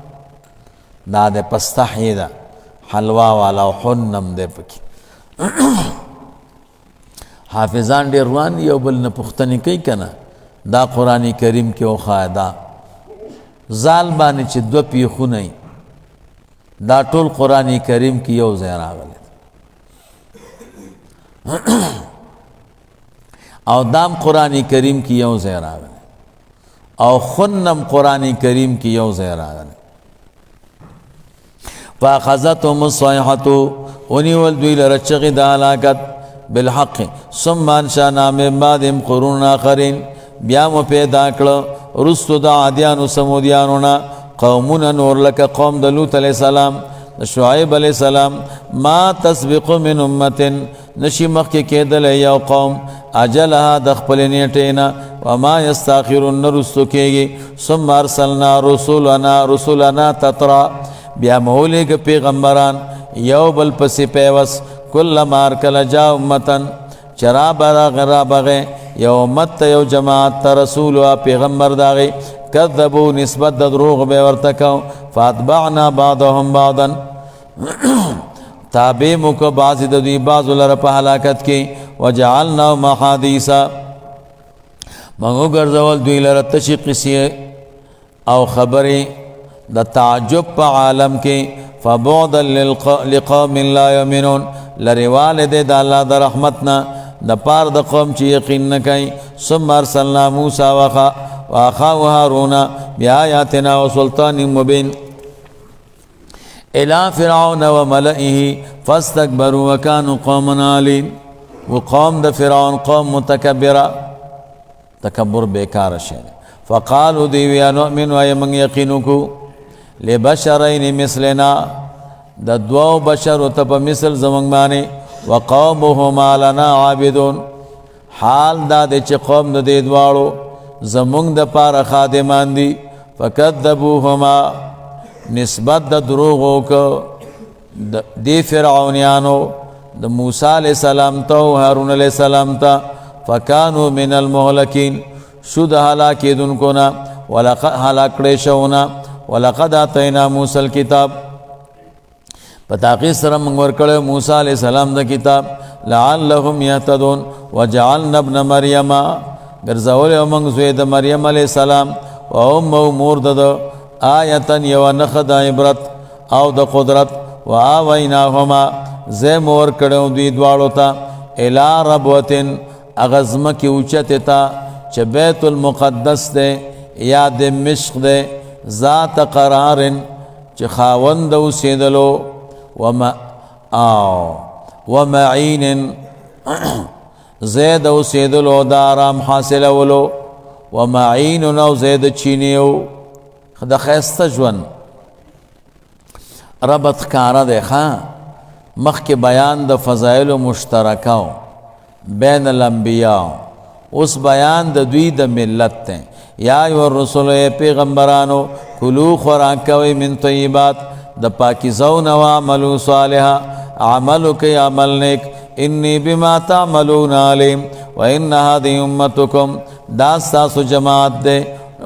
دا دے پستحی دا حلوا والا حنم دے پکی حافظان دیر روان یو بل نپختنی کئی کنا دا قرآن کریم کی او خواہدہ زال بانی چی دو پیخو نئی دا ټول قرآن کریم کی یو زیر آگلے او دام قرآن کریم کی یو زیر آگلے او خنم قرآن کریم کی یو زیر آگلے فاخذتهم الصیحة ونیول دوی لرچغی دا علاقت بالحق ثم انشانا من بعدهم قرون آخرین بیامو پیدا کړه رستو دا عادیان و سمودیانونا قومون نور لکه قوم د لوط علیہ السلام شعیب علیہ السلام ما تسبق من امت نشی مخی کېدل یو قوم اجلها د خپل نیټینا وما یستاخرون رستو کېږي ثم ارسلنا رسولنا تترا بیا مولیگ پیغمبران یو بل پسی پیوس کل مارکل جا امتن چرا برا غرا بغی یو امت یو جماعت تا رسول و پیغمبر داغی کذبو نسبت دا دروغ بے ورتکو فاتبعنا بعضهم بعضا تابع مکو بعضی دا دوی بعضو لرپ حلاکت کی وجعلنا محادیثا منگو گرزول دوی لرتشی قسی او خبری دا تعجب پا عالم کی فبعدا لقوم لا یؤمنون لروال دے دا اللہ دا رحمتنا دا پار دا قوم چی یقین نکای ثم ارسلنا موسیٰ واخاو هارونا بیآیاتنا وسلطان مبین الى فرعون وملئه فاستكبروا وكانوا قوما عالين وقوم دا فرعون قوم متکبرہ تکبر بیکار شئے فقالوا دیویا نؤمن ویمن یقینکو لبشرین مثلنا د دوو بشر ته په مثل زمونږ باندې وقومهما لنا عابدون حال دا دی چې قوم د دې دواړو زمونږ د پاره خادمان دي فکذبوهما نسبت د دروغو که دی فرعونیانو د موسی علیہ السلام ته او هارون علیہ السلام ته فکانو من المهلکین شو د هلاکېدونکو نه هلاک کړی شوونه ولقد آتینا موسی الکتاب په تحقیق سره موږ ورکړی موسی علیہ السلام د کتاب لعلهم یهتدون وجعلنا ابن مریم ګرځولی موږ زوی د مریم علیہ السلام و امه مور د آیتا یوه نښه د عبرت او د قدرت و آویناهما زی مور کړو دوی دواړو ته الی ربوتن هغه ځمکې اوچتې ته چې بیت المقدس دی یا دمشق دی ذات قرار چې خاوند د اوسېدلو ومعین زی د اوسېدلو د آرام حاصلولو ومعین او زی د چینیو د ښایسته ژوند ربط ښکاره دی ښه مخکې بیان د فضایلو مشترکو بین الانبیاء اوس بیان د دوی د ملت دی یا ایها الرسل ای پیغمبرانو کلو خوراک کوئ من طیبات د پاکیزو نه واعملوا صالحا عملو کوئ عمل نیک انی بما تعملون علیم و ان هذه امتکم دا ستاسو جماعت دی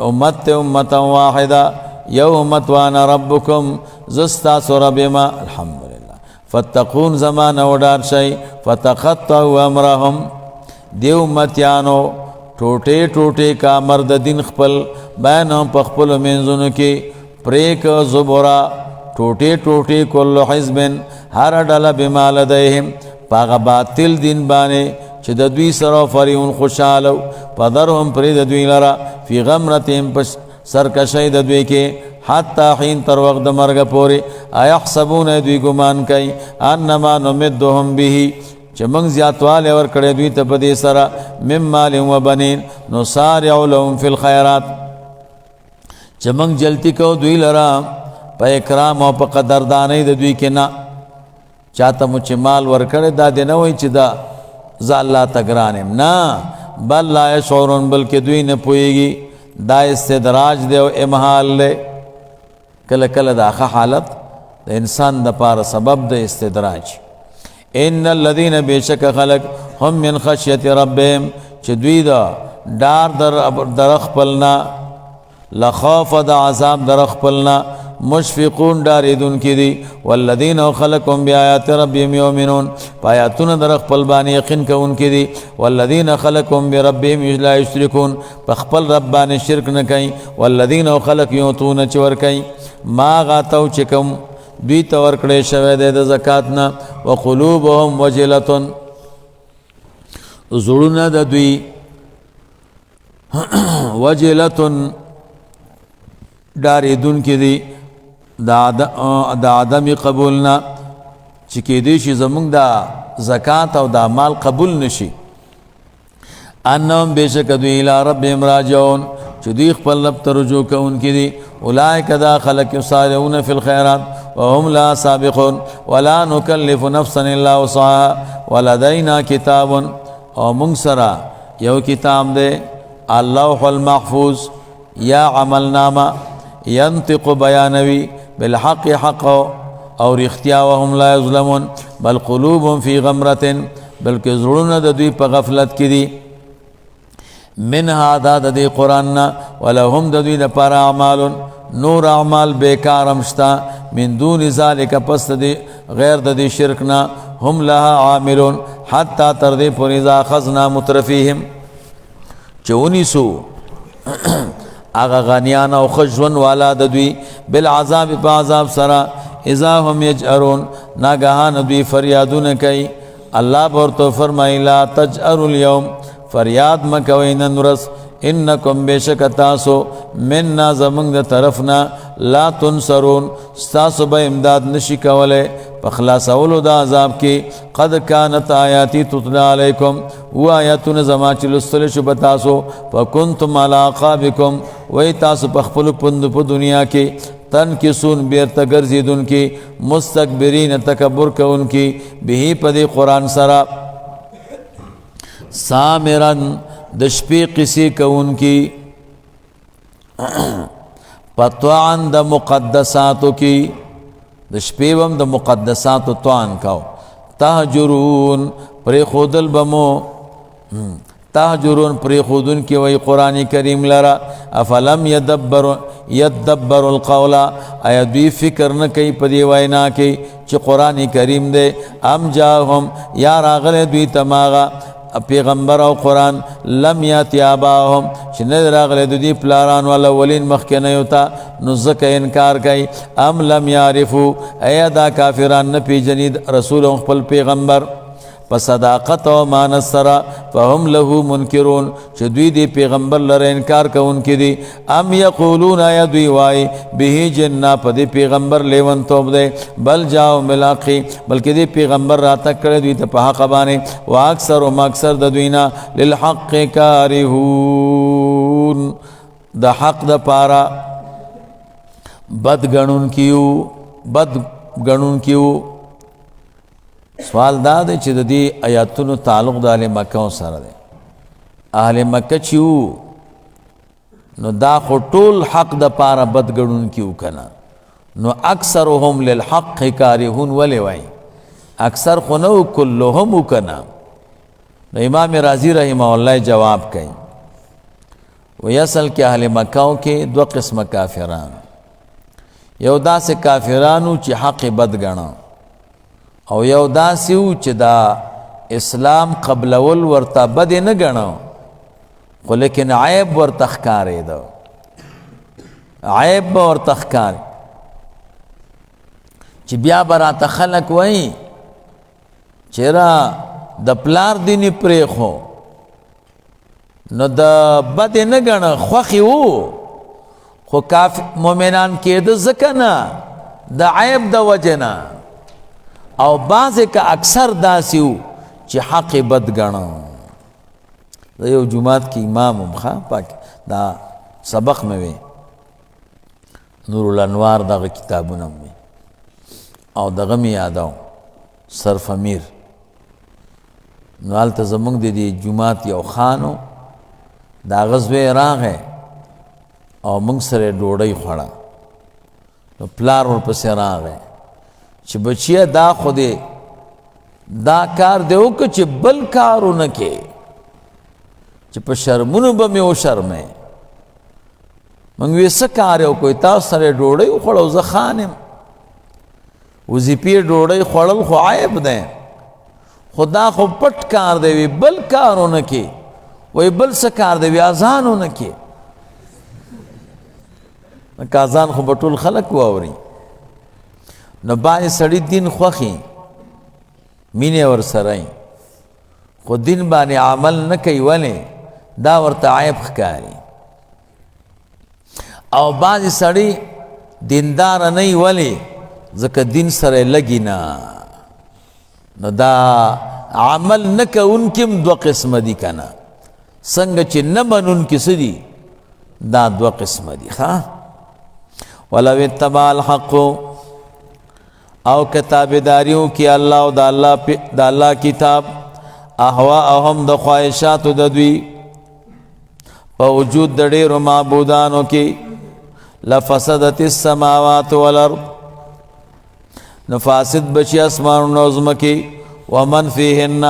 امت امتا واحده یو امت وانا ربکم زستاسو ربما الحمدللہ فتقون زمان وڈار شئی فتقطعوا امرهم دی امتیانو ٹوٹے ٹوٹے کا مرد دین خپل بینهم پخپل منزنو کی پریک زبورا ټوټې ټوټې کل حزب هر ډله بما لدیهم پاغه باطل دین باندې چې د دوی سره فریون خوشاله پدرهم پرې د دوی لره فی غمرتهم پس سرکشی د دوی کې حتی حین تر وخت د مرګ پورې ایحسبون دوی ګمان کوي انما نمدهم به چې موږ زیاتوالی ورکړی دوی ته په دې سره من مال و بنین نسارع لهم فی الخیرات چې موږ جلتی کو دوی لره په اکرام او په قدردانۍ د دوی کې نه چاته مو چې مال ورکړی دا دې نه وایي چې دا زه الله ته ګران یم نه بل لا یشعرون بلکې دوی نه پوهېږي دا استدراج دی او امحال دی کله کله دا ښه حالت د انسان دپاره سبب د استدراج ان الذین بیشک خلق هم من خشیت ربهم چې دوی دا ډار در خپلنا لخوف د عذاب در خپلنا مشفقون ډارېدون کې دي والذین خلقهم بآیات ربهم یؤمنون پایاتونه در خپل باندې یقین کوونکي دي والذین خلقهم بربهم لا یشرکون په خپل رب باندې شرک نه کوي والذین خلق یعطون چې ورکوي ما غاتو چې کوم دوی ته ورکړی شوی دی د زکات نه وقلوبهم وجلة زړونه د دوی وجلة ډارېدون کې دي د عدم قبولنا چې کېدی شي زمونږ د زکات او د مال قبول نشي انهم بېشکه دوی الی ربهم راجعون چې دوی خپل رب ته رجوع کوونکي دي اولئک دا خلق یسارعون فی الخیرات وهم لا سابقون ولا نکلف نفسا الا وسعها ولدینا کتاب او موږ سره یو کتاب دی اللوح المحفوظ یا عملنامه ينطق بیانوي بالحق حق او رختیا وهم لا یظلمون بل قلوبهم فی غمرة بلکې زړونه د دوی په غفلت کې دي من هذا د دې قرآن ولهم د دوی لپاره اعمال نور اعمال بیکارم شته من دون ذلك پس د غیر د دې شرک نه هم لها عاملون حتی تر دې پورې اذا اخذنا مترفیهم چونی سو اغا غنیان او خجون والا د دوی بالعذاب په عذاب سره اذا هم یجأرون ناگهان دوی فریادون کوي الله ورته فرمایي لا تجأروا اليوم فریاد مکوئ نن ورځ انکم بشک تاسو منا زمونږ د طرفنا لا تنصرون ستاسو به امداد نشي کولی په خلاصولو د عذاب کې قد کانت آیاتی تتلی علیکم و آیاتونه زما چې لوستلی شو په تاسو فکنتم علی اعقابکم وی تاسو په خپلو پوندو په دنیا کې تنکسون بیرته ګرځېدونکي مستکبرین تکبر کوونکي به په دې قرآن سره سامرن د شپې قصې کوونکي پتوان د مقدساتو کی د شپې هم د مقدساتو توان کو تهجرون پرې خودل بمو تهجرون پرې خودون کی وای قرآن کریم لرا افلم یدبر القول آیا دوی فکر نه کوي په دې وینا کې چې قرآن کریم دی ام جاهم یا راغله دوی تماغه پیغمبر او قرآن لم یاتی آباهم چې نه راغلی د دوی پلاران والاولین مخکینیو ته نو ځکه انکار کوي ام لم یعرفو ایا دا کافران نه پیژني رسول خپل پیغمبر په صداقت او امانت سره فهم له منکرون چې دوی دی پیغمبر لره انکار کوونکي دي ام یقولون یا دوی وای به جنہ په دې پیغمبر لیون توب دی بل جاء بالحق بلکې دې پیغمبر راته کړی دوی ته په حق باندې واکثر او اکثر د دوینا للحق کارهون د حق د پارا بد غنون کیو سوال دا دی چې د دې آیاتونو تعلق د اهل مکه سره دی اهل مکه چې نو دا خو ټول حق د پاره بد ګڼونکي وکنه نو اکثرهم للحق کارهون ولې وای اکثر خو نو کلهم وکنه نو امام رازی رحمه الله جواب کوي ویصل کې اهل مکه کې دو قسم کافران یو داسې کافرانو چې حق بد ګڼه او یو داسیو چې دا اسلام قبلول ورته بد نه ګڼو خو لیکن عیب ورته ښکارېده عیب به ورته ښکاري چې بیا به راته خلک وایي چېره د پلار دیني پرېښو نو د بد یې نه ګڼه خوښې وو خو مؤمنان کېده ځکه نه د عیب د وجې نه او بعضې که اکثر داسې وو چې حق بد ګڼه د یو جومات کې امام هم پاک دا سبق مې وی نور الانوار دغه کتابونه هم وی او دغه مې یادو صرف امیر نو هلته زمونږ د دې جومات یو خانو د هغه زوی راغی او موږ سره ډوډۍ خوړه نو پلار ورپسې راغی چې بچیه دا خو دې دا کار دی وکړه چې بل کارونه کې چې په شرمونو به مې وشرمې موږ وی څه کار یې وکړو تاسو سره ډوډۍ وخوړه زه خان یم وظیفې ډوډۍ خوړل خو عیب دی خو دا خو پټ کار دی وی بل کارونه کې وی بل څه کار دی وی اذانونه کې که اذان خو به ټول خلک واوري نو باندې سړی دین خوښي مینې ورسره خو دین باندې عمل نه کوي ولې دا ورته عیب ښکاري او بعضې سړی دیندار نه وي ولې ځکه دین سره لګي نه نو دا عمل نه کوونکي هم دوه قسمه دي که نه څنګه چې نه منونکي څه دي دا دوه قسمه دي ښه ولو اتبع الحق او کتابداریو کی الله او د الله کتاب اهواهم د خواهشاتو د دوی په وجود د ډېرو معبودانو کې لفسدت السماوات والارض نو فاسد بچی اسمانونو او ځمکې ومن فیهن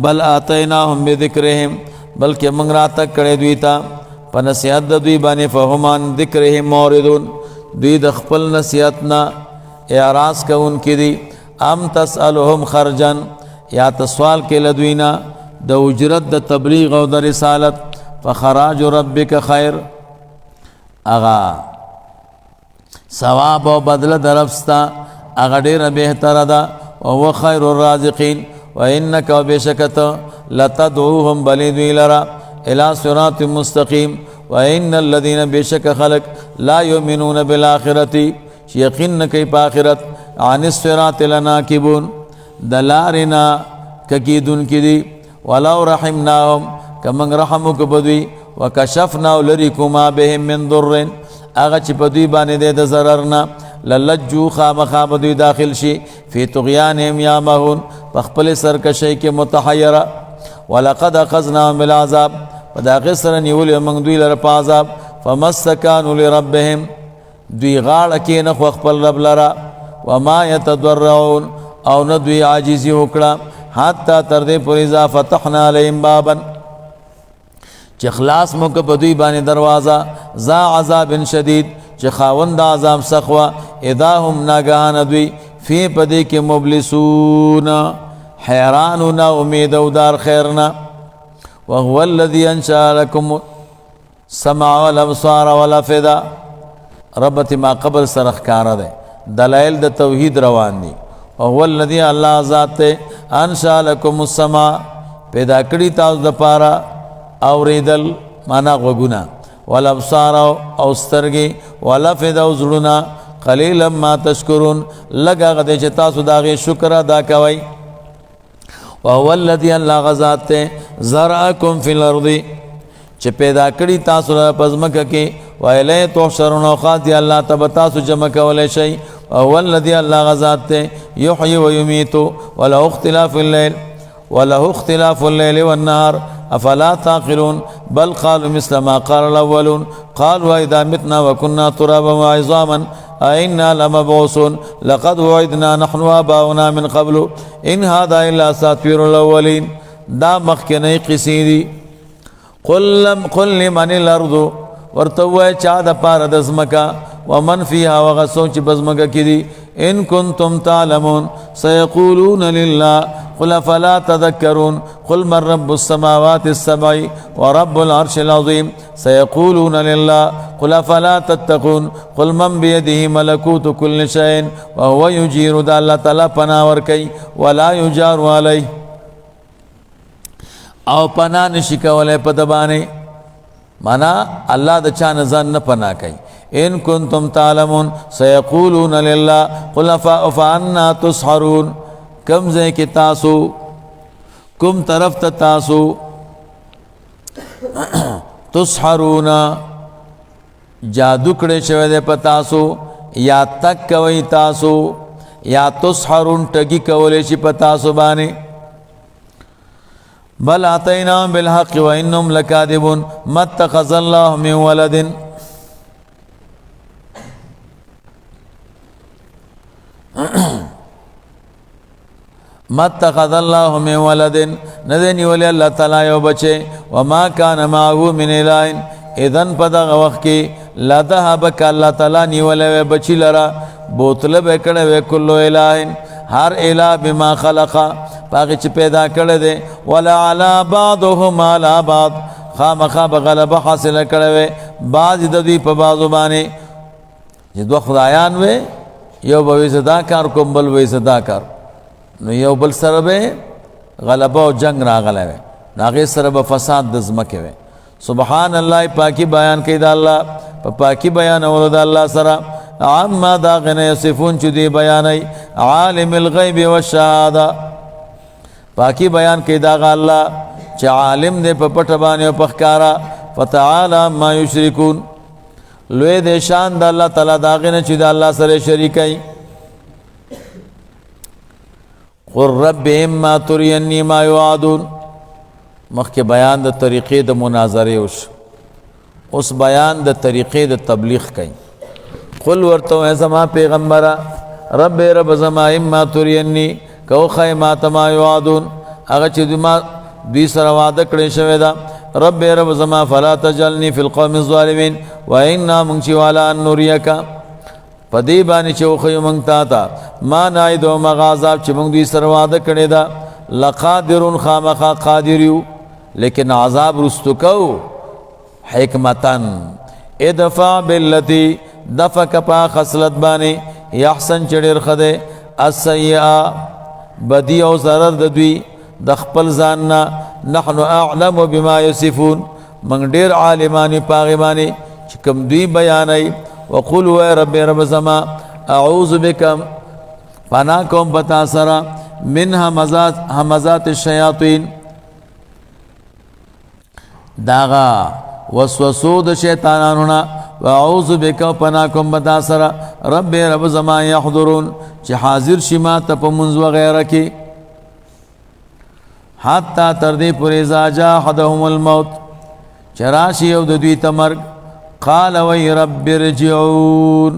بل آتیناهم بذکرهم بلکې موږ راته کړی دوی ته په نصیحت د دوی باندې فهم عن ذکرهم معرضون دوی د خپل نصیحت نه اعراض کوونکي دي ام تسألهم خرجا یا تسوال کې لدوینا د اجرت د تبلیغ او د رسالت فخراج ربک خیر اغا ثواب او بدله درفستا اغا ډیره بهتره ده او خیر الرازقین وانک وبشکت لتدعوهم بلدوی لرا الى صراط مستقیم وان الذين بشک خلق لا يؤمنون بالآخرة یقین نکی پا آخرت عن الصراط لناکبون دلارنا ککیدون کی دی ولو رحمناهم کمنگ رحمو کبدوی وکشفنا لرکو ما بهم من ضرن هغه چې په دوی باندې دی د ضرر نه للجو خامخا به دوی داخل شي فی طغیانهم یعمهون په خپل سرکشۍ کې متحیره ولقد اخذناهم بالعذاب په د هغې سره نیولې موږ دوی لره په عذاب فما استکانوا لربهم دوی غاړه کېنښوه خپل رب لره وما یتضرعون او نه دوی عاجزي وکړه حتی تر دې پورې اذا فتحنا علیهم بابا چې خلاص مو که په دوی باندې دروازه ذا عذاب شدید چې خاوند عذاب سخت وه اذا هم ناګهانه دوی فی په دې کې مبلسون حیران و نا امید او دار خیر نه وهو الذي انشأ لكم السمع والابصار والافئده ربط ما قبل سره ښکاره دی دلایل د توحید روان دي وهو الذي الله ذات انشأ لكم السمع پیدا کړي تاسو د پاره اوریدل معنا غوږونه والابصار او سترګې والافئده او زړونه قلیلا ما تشکرون لږ هغه دی چې تاسو د هغې شکر ادا کوئ وهو الذي الله غذات زرعکم فی الارض چې پیدا کړي تاسو لپاره په ځمکه کې وإلیه تحشرون او خاص دی الله ته به تاسو جمع کولی شئ وهو الذي الله غذات یحیی ویمیت وله اختلاف الليل والنهار افلا تعقلون بل قالوا مثل ما قال الاولون قالوا اذا متنا وكنا ترابا وعظاما أئنا لمبعوثون لقد وعدنا نحن وآباؤنا من قبل إن هذا إلا أساطير الأولين دا مخکنی قصې دي قل لمن الارض ورته ووایه چا د پاره د ځمکه ومن فيها وهغه څوک چې په ځمکه کې دي ان كنتم تعلمون سيقولون لله قل افلا تذكرون قل من رب السماوات السبع ورب العرش العظيم سيقولون لله قل افلا تتقون قل من بيده ملكوت كل شيء وهو يجير دا الله تعالی پناه ورکوي ولا يجار عليه او پناه نشي کولی په ده باندې معنا الله د چا نه ځان نه پناه کوي ان كنتم تعلمون سيقولون لله قل فأنا تسحرون کم ځای کې تاسو کوم طرف ته تاسو تسحرون جادو کړی شوی دی په تاسو یا تک کوئ تاسو یا تسحرون ټګي کولی شي په تاسو باندې بل اتیناهم بالحق وانهم لکاذبون ما اتخذ الله من ولد ما اتخذ الله من ولد ندنی ولی اللہ تعالی یو بچے وما کان معه من اله اذن په دغه وخت کې لذهب الله تعالی نیولې بچی لرا بوتله به کړه کل اله هر اله بما خلق پاګه چې پیدا کړه دے ولا علی بعضهم علی بعض خامخا بغلبه حاصل کړه بعض د دوی په بعضو باندې چې دوه خدایان وې یو به صدا کار کوم بل وې صدا کار نو یو بل سره به غلبه او جنگ راغلی وی هغې سره به فساد د ځمکې وی سبحان الله پاکی بیان کوي د الله په پاکی بیانولو د الله سره عما دا غنه یصفون چې دی بیانوي عالم الغیب والشهاده پاکی بیان کوي د هغه الله چې عالم دی په پټه باندې او په ښکاره فتعالی ما یشرکون لوی دی شان د الله تعالی د هغې نه چې د الله سره شریکوي قل رب اما ترینی ما یوعدون مخکې بیان د طریقې د مناظرې وش اوس بیان د طریقې د تبلیغ کوي قل ورته وایه زما پیغمبره رب زما اما ترینی که وښایې ماته ما یوعدون هغه چې دوی سره وعده کړې شوې ده رب زما فلا تجعلني في القوم الظالمين وإنا موږ چې والا ان نریکه په دې باندې چې وښیو موږ تا ته ما نعیدو مغه عذاب چې موږ دوی سره وعده کړې ده لقادرون خامخا قادر یو لیکن عذاب رستو کو حکمتن ادفع باللتی دفع کپا خصلت باندې یحسن چې ډېر ښه دی السیئه بدی او ضرر د دوی د خپل ځان نه نحن اعلم بما یصفون موږ ډېر عالمان یو په هغې باندې چې کوم دوی بیانوي وقل وای رب زما اعوذ بک پناه کوم پتا سره من همزات الشیاطین داغا وسوسو د شیطانانو نه واعوذ بک پناه کوم بتا سره رب رب زما يحضرون چې حاضر شي ما ته په منځ وغیرہ کې حتی تر دې پورې اذا جاء احدهم الموت چراشی او د دوی ته مرګ قال وی رب ارجعون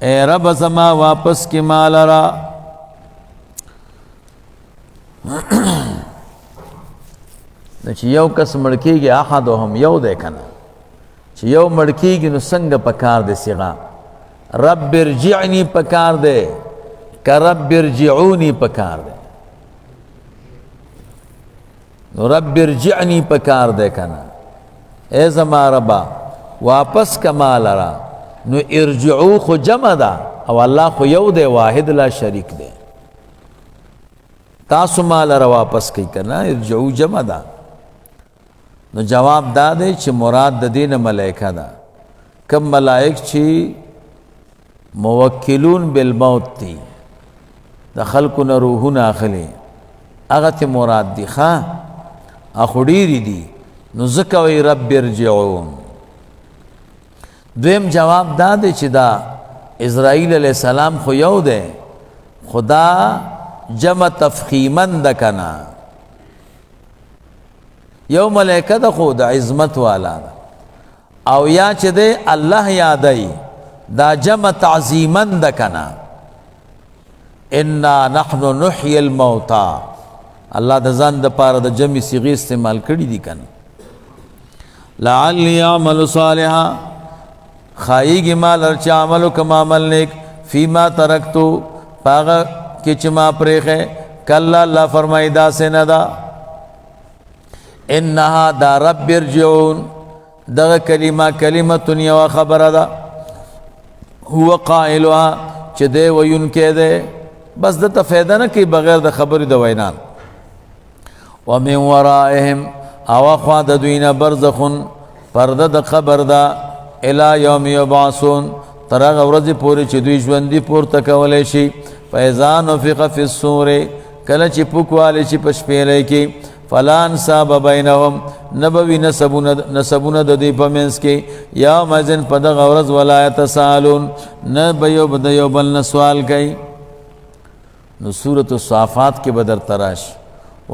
اے رب زما واپس کی مال را چې یو کس مړکیږي احدهم یو دی کنه چې یو مړکیږي نو څنګه پکار دی صيغه رب ارجعني پکار دی که رب ارجعوني پکار دی نو رب ارجعني پکار دی کنه اے زما ربا واپس کمال را نو ارجعو خو جمع دا او الله خو یو دی واحد لا شریک دی تاسو مال را واپس کی کرنا ارجعو جمع دا نو جواب دا دی چې مراد د دین ملائکه دا کم ملائک چې موکلون بالموت دی د خلقونه روحونه اخلي هغه ته مراد دی ښا اخوډيري دي نو زکوي رب ارجعون دویم جواب دا دی چې دا اسرائیل علیہ السلام خو یو دی خدا جمع تفخیمن د کنا یو ملائکه د خو د عظمت والا او یا چې دی الله یادای دا جمع تعظیمن د کنا انا نحن نحيي الموتى الله د ځان د پاره د جمع صيغه استعمال کړي دي کنه لعلی اعمل صالحا خایګ مال ارچ عمل کما عمل نیک فيما ترکتو پاغه کې چې ما پرېخه کلا الله فرمایي دا سينه دا انها دا رب ارجعون دغه کلمه یو خبره ده هو قائلها چې دی وینکه ده بس د تفیده نه کوي بغیر د خبرې د وینان ومن ورائهم او خوا د دوینه برزخون پرده د خبر ده الی یوم یبعثون تر هغه ورځې پورې چې دوی ژوندي پورته کولی شي فاذا نفخ فی الصور کله چې پوکوالی شي په شپېلۍ کې فلا انساب بینهم نبوي نسبونه د دوی په منځ کې یومئذ په دغه ورځ ولا یتساءلون نه به یو د یو بل نه سوال کوي نو سورة الصافات کې بدر تراش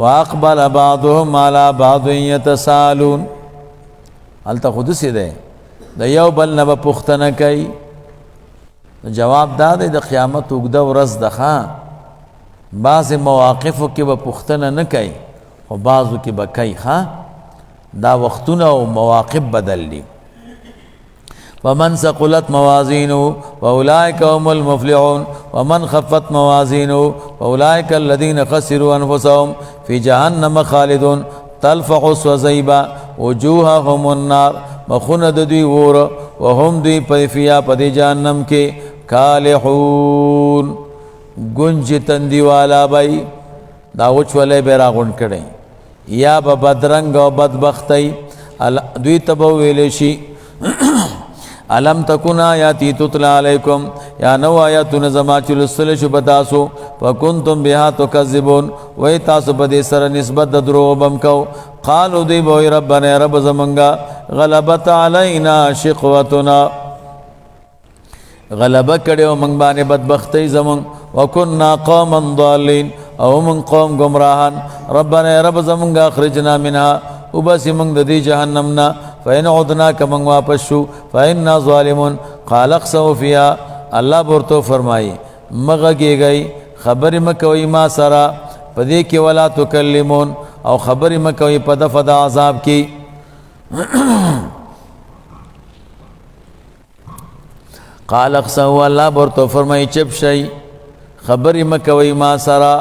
واقبل بعضهم على بعض يتساءلون هلته خود سي ده د یو بل نه پوښتنه کوي جواب دا دی د قیامت وګده ورځ ده بعض مواقفو کې به پوښتنه نه کوي او بعضو کې به کوي دا وختونه او مواقف بدل دي ومن ثقلت موازینه فاولئک هم المفلحون ومن خفت موازینه فاولئک الذین خسروا انفسهم فی جهنم خالدون تلفح وزیبا وجوههم النار مخونه د دوی ور وهم دوی پفیا په جهنم کې کالحون گنج تندی والا بای دا وچولې به راغون کړي یا به بدرنګ او بدبختی دوی تبو ویل شي علم تکون آیاتی تتلا علیکم یا نو آیاتون زما چلسل شو بتاسو فکنتم بها تکذبون وی تاسو بدی سر نسبت درو بم کو قالو دی بوی ربنا رب زمنگا غلبت علینا شقوتنا غلبه کړو موږ باندې بدبختی زمون وکنا قوما ضالین او من قوم گمراهان ربنا رب زمونږ اخرجنا منها وبس موږ د دې جهنمنا فإن عدنا كمن واپس شو فإنا ظالمون قال اخسئوا فيها الله ورته فرمایي مغه گئی خبر مکوي ما سرا پدې کې ولا تکلمون او خبر مکوي په دفد عذاب کې قال اخسئوا الله ورته فرمایي چپ شي خبر مکوي ما سرا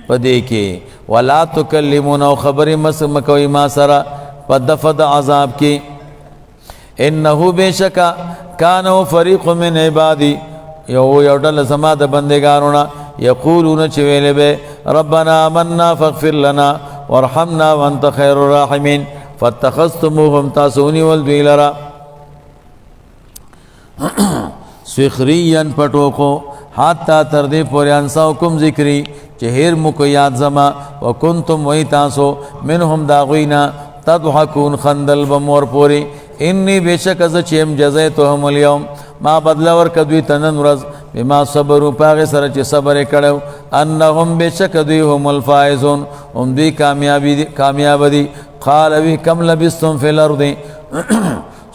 پدې کې ولا تکلمون او خبر مکوي ما سرا پدفد عذاب کی انه بشکا کانو فریق من عبادی یو ډل زما د بندگانو یقولون چې ویلې به ربنا آمنا فاغفر لنا وارحمنا وانت خير الراحمين فاتخذتموهم تاسوني والدویلرا سخريا پټوکو حتا تر دې پورې انساوکم ذکری چې هیر مو کو یاد زما وکنتم وای تاسو منهم داغوینا تضحكون خندل بمور پوری انی بیشک از چیم جزیتهم اليوم ما بدل ورک دوی تنن ورځ بما صبروا پاغه سره چې صبر کړو انهم بیشک دوی هم الفائزون هم دوی کامیاب دي قال وی کم لبستم فی الارض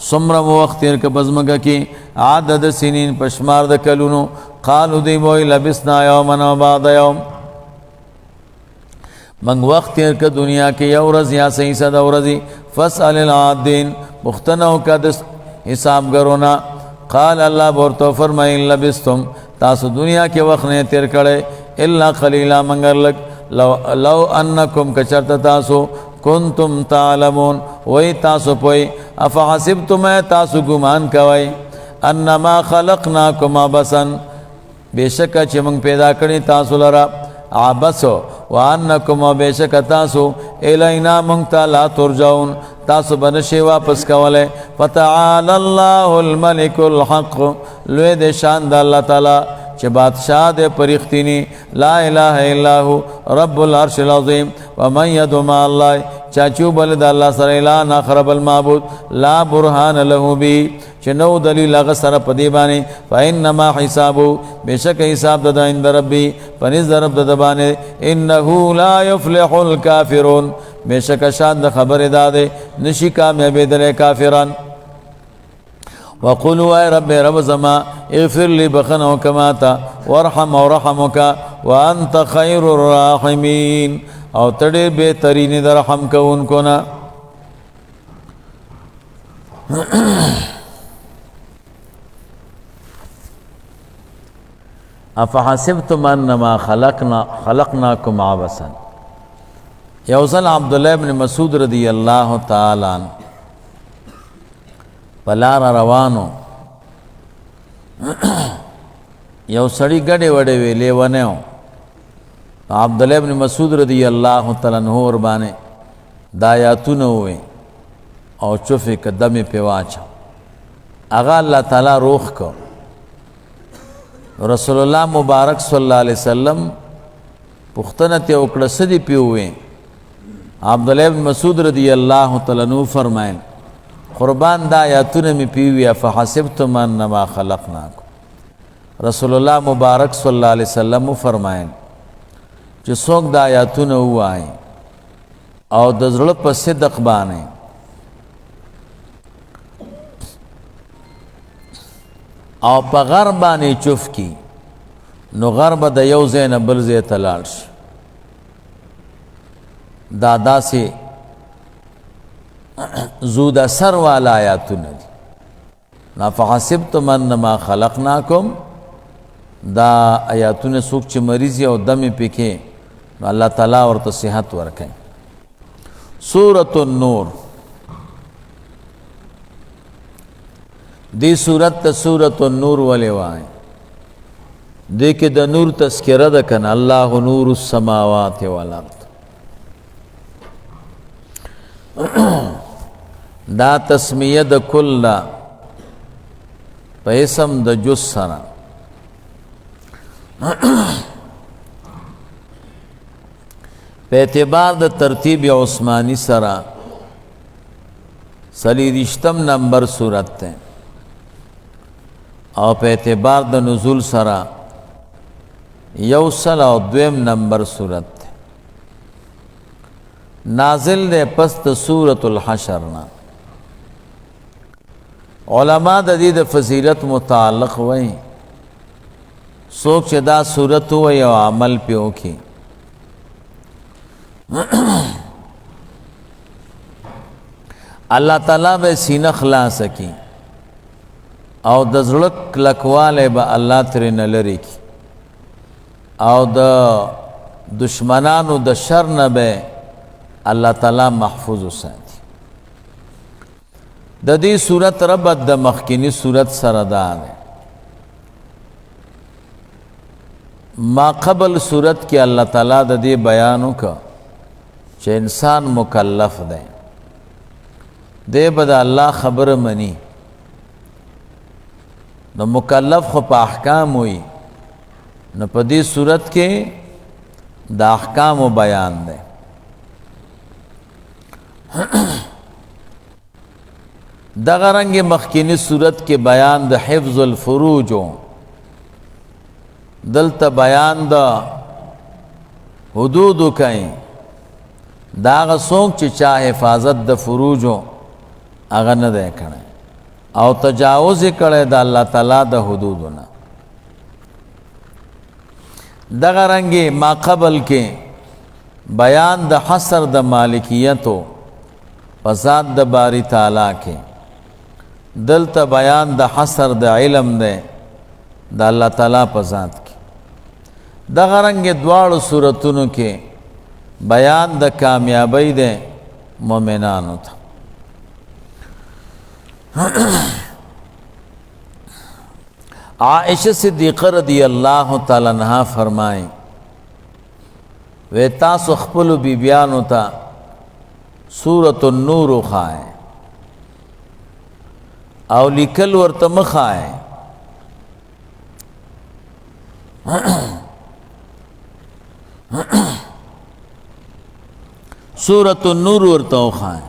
سمر وقت تیر ک بزمګه کی عدد سنین پشمار د کلونو قالوا دی وی لبسنا یوما و بعد یوم من وقت تیر ک دنیا کې یو ورځ یا صحیح صد ورځي فاسال العادین مختنو کا د حساب گرونا قال الله ورته فرمایي لبستم تاسو دنیا کې وخت نه تیر کړي الا قليلا مگر لک لو انکم کچرت تاسو کنتم تعلمون وی تاسو پوئی افحسبتم تاسو گمان کوئی انما خلقناکم عبسا بیشک چې موږ پیدا کړی تاسو لرا عبسو وانکم بیشک تاسو الینا موږ ته لا ترجعون تاسو بنشي واپس کوله فتعالى الله الملك الحق لوی د شان د الله تعالی چې بادشاہ دے پرختینی لا الہ الا هو رب العرش العظیم ومن يدعو مع الله چاچو بل د الله سره الا نخرب المعبود لا برهان له بی چې نو دلیل هغه سره پدی باندې فانما حسابو بشک حساب د عند ربی پنځ رب د باندې انه لا يفلح الكافرون بشک شان د خبر داده نشی کامیاب دل کافران وقولوا اے رب رب زما اغفر لي بخنو كما تا وارحم ورحمك وانت خير الراحمين او تڑے بہترین در رحم کون کو نا افحسبتم انما خلقناكم عبثا یوزل عبداللہ بن مسعود رضی اللہ تعالی عنہ پلار روانو یو سړی ګډې وډې ویلې ونهو عبدالله ابن مسعود رضی اللہ تعالی عنہ ور باندې دا آیاتونه وې او چوفې قدمې په واچ اغه الله تعالی روح کو رسول الله مبارک صلی الله علیه وسلم پختنه ته وکړه سدي پیوې عبدالله ابن مسعود رضی اللہ تعالی عنہ فرمایل قربان دا آیاتونه می پیوی فحسبتم انما خلقناکم رسول الله مبارک صلی الله علیه وسلم فرمایل چې څوک دا آیاتونه وای او د زړه په صدق باندې او په غرب باندې چوف کی نو غرب د یو زین بل زی تلاړ دادا سے زود اثر والا آیاتونه دي نفحسبتم انما خلقناکم دا آیاتونه څوک چې مریض او دم پکې نو الله تعالی ورته صحت ورکړي سورۃ النور دی سورۃ ته سورۃ النور ولې وای دې کې د نور تذکرہ ده کنه الله نور السماوات والارض دا تسمیه د کل دا په اسم د جز سره په اعتبار د ترتیب عثمانی سره سلیریشتم نمبر صورت ته او په اعتبار د نزول سره یو سل او دویم نمبر صورت ته نازل ده پس د سورۃ الحشر نا علماء د دې د فضیلت متعلق وای څوک چې دا صورت وای او عمل پیو کی الله تعالی به سینه خلاص کی او د زړه کلکواله به الله ترې نه لري کی او د دشمنانو د شر نه به الله تعالی محفوظ وساتي د دې صورت ربط د مخکینی صورت سره ده ما قبل صورت کې الله تعالی د دې بیان وکړ چې انسان مکلف دی دی به د الله خبره مني نو مکلف خو په احکام وي نو په دې صورت کې د احکام بیان دی دغه رنګ مخکینی صورت کې بیان د حفظ الفروج دلته بیان د حدود کوي دا هغه څوک چې چا حفاظت د فروجو هغه نه دی کړی او تجاوز یې کړی د الله تعالی د حدودونه. دغه رنګې ما قبل کې بیان د حصر د مالکیتو په ذات د باری تعالی کې، دلته بیان د حصر د علم دی د الله تعالی په ذات کې. دغه رنګې دواړو صورتونو کې بیان د کامیابی دی مؤمنانو ته. عائشہ صدیقہ رضی اللہ تعالی عنہا فرمائیں وی تاسو خپلو بیبیانو تا سورۃ النور خائے او لیکل ورته مخائے سورۃ النور ورته خائے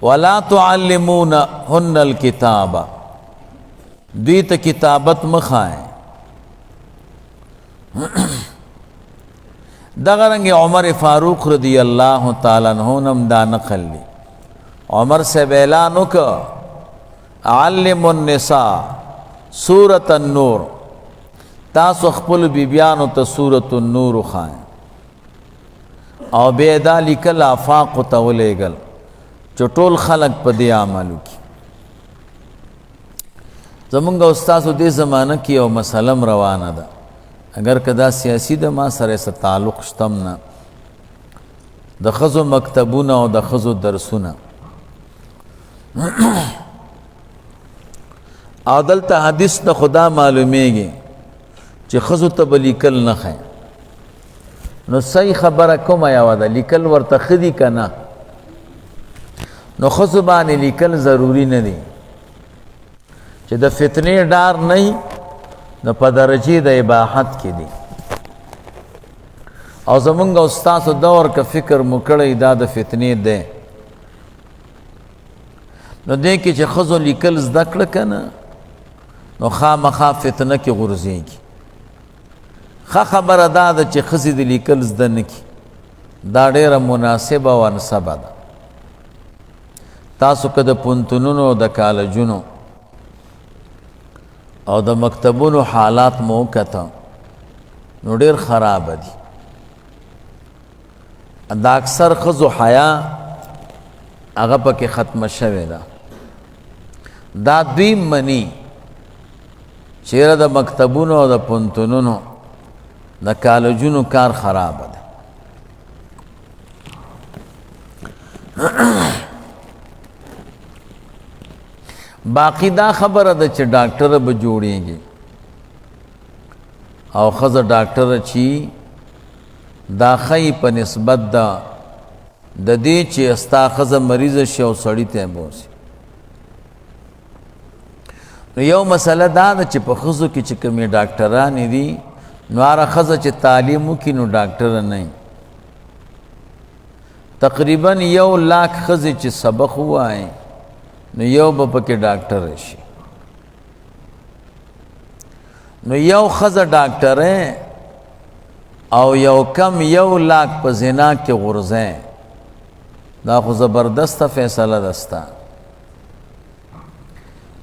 ولا تعلمونهن الكتاب دیت کتابت مخائے. دغه رنګ عمر فاروق رضی اللہ تعالی عنہ نم دا نقل لی عمر سے اعلان وکړ علم النساء سورۃ النور، تاسو خپل بیبیانو ته سورۃ النور خائے او بیدا لیکل آفاق ته ولېږل چې ټول خلق په دې عملو کې. زمونږ استادو دې زمانه کې یو مسلم روانه ده، اگر کدا سیاسی د ما سره څه تعلق شتم نه، د ښځو مکتبونه او د ښځو درسونه او دلته حدیث د خدا معلومیږي چې ښځو ته به لیکل نه ښایي. نو صحیح خبره کومه یوه ده، لیکل ورته ښه دي که نه؟ نو ښځو باندې لیکل ضروري نه دي چې د فتنې ډار نه نو په درجې د اباحت کې دي. او زمونږ استاسو دور که فکر مو کړی دا د فتنې دی، نو دې کې چې ښځو لیکل زده کړه که نه نو خامخا فتنه کې غورځېږي. ښه خبره دا ده چې ښځې د لیکل زده نه کړي، دا ډېره مناسبه او انسبه ده. تاسو که د پوهنتونونو د کالجونو او د مکتبونو حالات مو وکته نو ډېر خرابه دي. دا اکثر ښځو حیا هغه پکې ختمه شوې ده. دا دوی مني چیرې د مکتبونو او د پوهنتونونو د کالجونو کار خرابه ده. باقی دا خبره ده چې ډاکټره به جوړیږي او ښځه ډاکټره چی دا ښایي په نسبت ده د دې چې ستا ښځه مریضه شي او سړي ته بوسي. نو یو مسله دا ده چې په ښځو کې چې کومې ډاکټرانې دي نو هره ښځه چې تعلیم وکړي نو ډاکټره نه وي. تقریبا 1,00,000 ښځې چې سبق ووایي نو یو به پکې ډاکټر شي. نو یو ښځه ډاکټره او یو کم 1,00,000 په زنا کې غورځي، دا خو زبردسته فیصله ده ستا.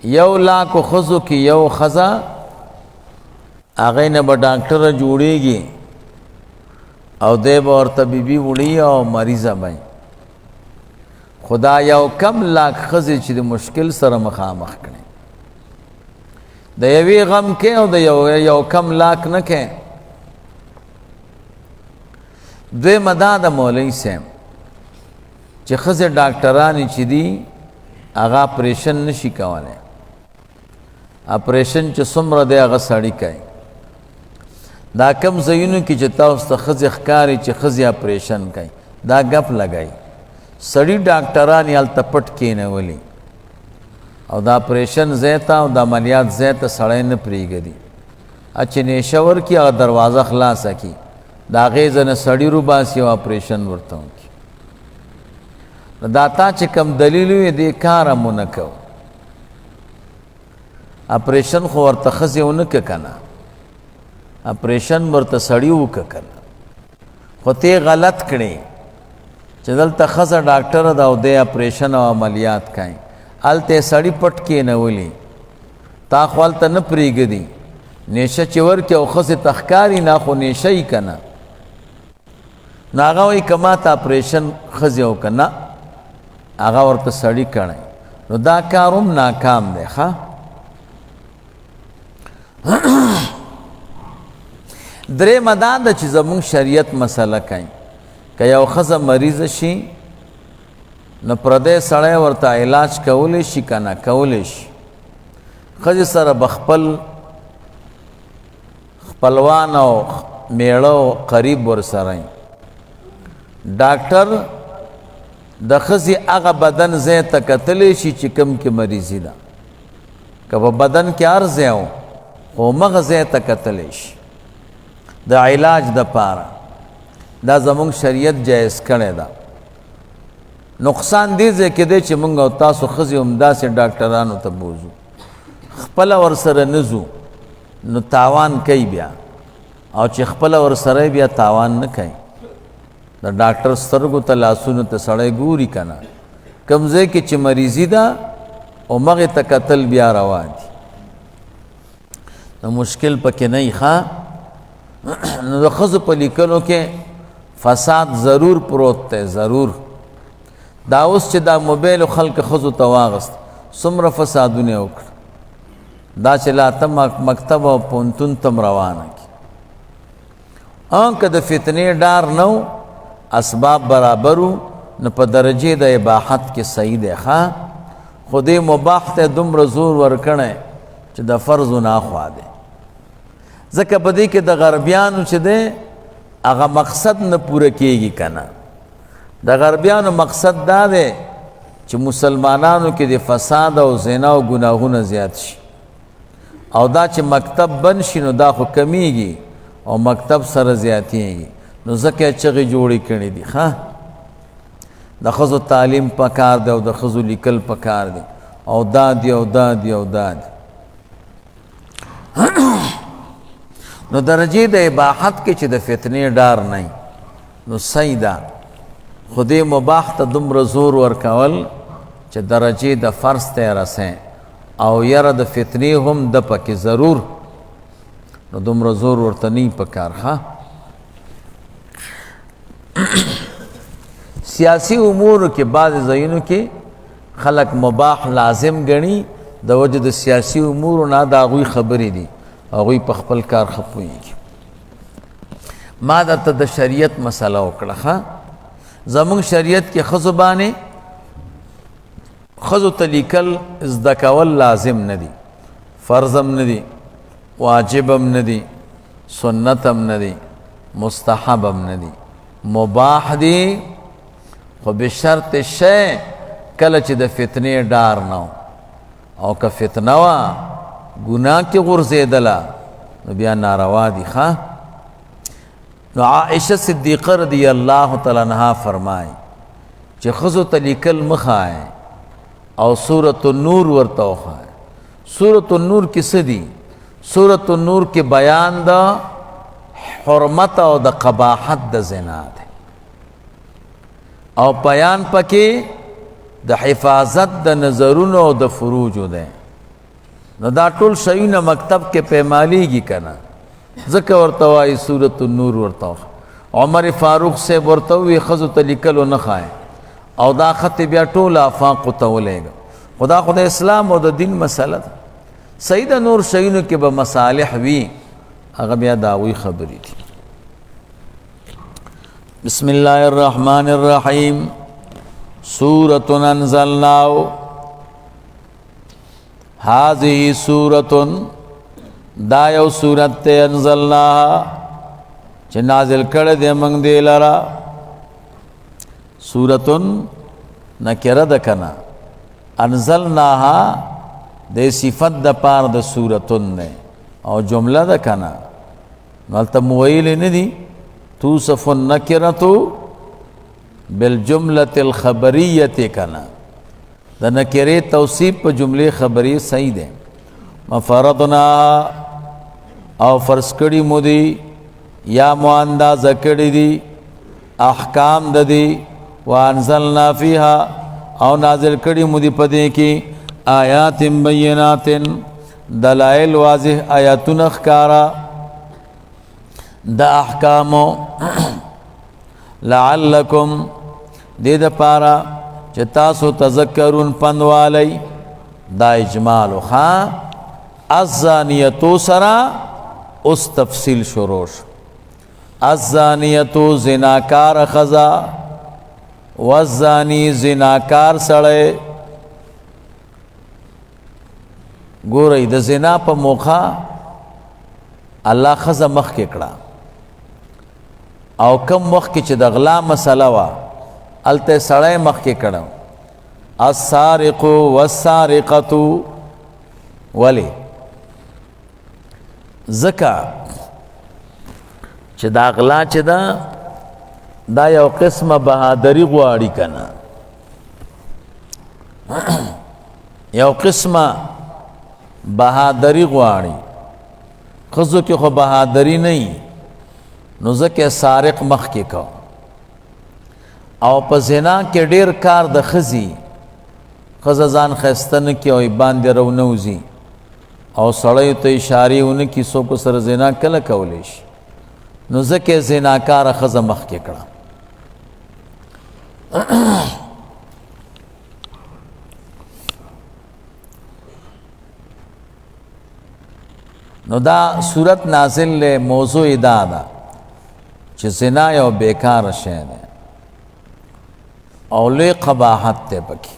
1,00,000 ښځو کې یو ښځه هغې نه به ډاکټره جوړیږي او دی به ورته بیبي وړي او مریضه به خدا یو کم لاک ښځې چې د مشکل سره مخامخ کړي، د یوې غم کې او د یو کم لاک نه کې. دویمه دا د مولوي صاحب چې ښځې ډاکټرانې چې دي هغه اپریشن نشي کولی. اپریشن چې څومره دی هغه سړی کوي. دا کم ځایونو کې چې تاسو ته ښځې ښکاري چې ښځې اپریشن کوي، دا ګپ لګوي. سړی ډاکټران یې هلته پټ کېنولي او دا اپریشن ځای ته او د عملیات ځای ته سړی نه پرېږدي. چې نیشه ورکړي هغه دروازه خلاصه کړي، د هغې ځای نه سړي روباسي او اپریشن ورته وکړي. دا تا چې کم دلیل وي دې کار مو نه کو اپریشن خو ورته ښځې ونه که که نه اپریشن ورته سړي وکه که نه خو ته غلط کړې چې دلته ښځه ډاکټره ده او دی اپریشن او عملیات کوي هلته یې سړي پټ کېنولي تا خو هلته نه پرېږدي نیشه چې ورکړي او ښځې ته ښکاري نه خو نیشه یي که نه نو هغه وایي که ما ته اپریشن ښځې وکړه نه هغه ورته سړي کړی نو دا کار هم ناکام دی ښه درېیمه دا ده چې زمونږ شریعت مسله کوي که یو ښځه مریضه شي نو پردی سړی ورته علاج کولی شي که نه کولی شي ښځې سره به خپلوان او میړه او قریب ورسره ډاکټر د ښځې هغه بدن ځای ته کتلی شي چې کوم کې مریضي ده که په بدن کې هر ځای و خو مغه ځای ته کتلی شي د علاج دپاره دا زمونږ شریعت جایز کړی ده نقصان دې ځای کې دی چې مونږ او تاسو ښځې همداسې ډاکټرانو ته بوځو خپله ورسره نه ځو نو تاوان کوي بیا او چې خپله ورسره بیا تاوان نه کوي د ډاکټر سترګو ته لاسونو ته سړی ګوري که نه کوم ځای کې چې مریضي ده او مغې ته کتل بیا روا دي نو مشکل پکې نه وي ښه نو د ښځو په لیکنو کې فساد ضرور پروت دی ضرور دا اوس چې دا موبایل خلک ښځو ته واغست څومره فسادونه یې وکړه دا چې لا ته مکتب او پوهنتون ته م روانه کړي که د فتنې ډار نه و اسباب برابر و نو په درجې د اباحت کې صحیح دی ښه خو دې مباح ته دومره زور ورکړی چې د فرضو ناخوا دی ځکه په دې کې د غربیانو چې دی هغه مقصد نه پوره کیږي که نه د غربیانو مقصد دا دی چې مسلمانانو کې د فساد او زنا او ګناهونه زیات شي او دا چې مکتب بند شي نو دا خو کمیږي او مکتب سره زیاتیږي نو ځکه یې چغې جوړې کړي دي ښه د ښځو تعلیم پکار دی او د ښځو لیکل پکار دی او دا دی او دا دی او دا دی نو درجې د اباحت کې چې د فتنې ډار نه نو صحیح ده خو دې مباح ته دومره زور ورکول چې درجې د فرض ته یې رسې او یره د فتنې هم د پکې ضرور نو دومره زور ورته نه پکار ښه سیاسی امور کې بعض ځایونو کې خلق مباح لازم ګڼي د وجه د سیاسی امور نه د هغوی خبرې دي هغوی په خپل کار ښه پوهېږي ما درته د شریعت مسله وکړه ښه زمونږ شریعت کې ښځو باندې ښځو ته لیکل زده کول لازم نه دي فرض هم نه دي واجب هم نه دي سنت هم نه دي مستحب هم نه دي مباح دي خو بشرط شی کله چې د فتنې ډار نه او که فتنه وه ګناه کې غورځېدله نو بیا ناروا دي ښه نو عائشه صدیقه رضی الله تعالی عنها فرمایي چې ښځو ته لیکل مه ښایئ او سورة النور ورته وښایئ سورة النور کې څه دي سورة النور کې بیان د حرمت او د قباحت د زنا دی او بیان پکې د حفاظت د نظرونو او د فروجو دی نو دا ټول شیونه مکتب کې پیمالیږي که نه ځکه ورته وایي سورة النور ورته وښایئ عمر فاروق صاحب ورته ووایي ښځو ته لیکل ونه ښایئ او دا خط بیا ټول آفاقو ته ولېږه خو دا خو د اسلام او د دین مسله ده صحیح ده نور شیونو کې به مصالح وي هغه بیا د هغوی خبرې دي بسم الله الرحمن الرحیم سورة انزلناه هذه سورة دا یو سورت ته انزلناها چې نازل کړه دې موږ دې لرا سورة نکره ده کنه انزلناها د صفت د پار د سورتون نه او جمله ده کنه نو هلته مویل نه دي توصف النکرة بالجملة الخبریت کنا دا نکرے توصیب پا جملے خبری صحیح دے مفردنا او فرض کری مدی یا موانداز کری دی احکام دا دی وانزلنا فیہا او نازل کری مدی پدے کی آیات بینات دلائل واضح آیاتن اخکارا دا احکامو لعلکم دید پارا چه تاسو تذکرون پندوالی دا اجمالو خواہ الزانیتو سرا اس تفصیل شروش الزانیتو زناکار خزا والزانی زناکار سڑے گو رئی دا زنا پا موقع اللہ خزا مخ ککڑا او کم وقت کی چه دا غلا مسئلہ وا التے سڑے مخ ککڑا السارقو والسارقتو ولی زکا چه دا غلا چه دا یو قسم بہادری غواری کنا یو قسم بہادری غواری خزو کی خو بہادری نہیں نو زکے سارق مخ کی کو او پا زنا کے ډیر کار د خزی خزازان خیستن کی او باندې رو نوزی او سړی ته اشاری اون کی سو کو سر زنا کله کولیش نو زکه زناکار خزه مخ کې کړه نو دا صورت نازل لے موضوع دا دا چه زنا یو بیکار شے دے او لے قباحت تے پکی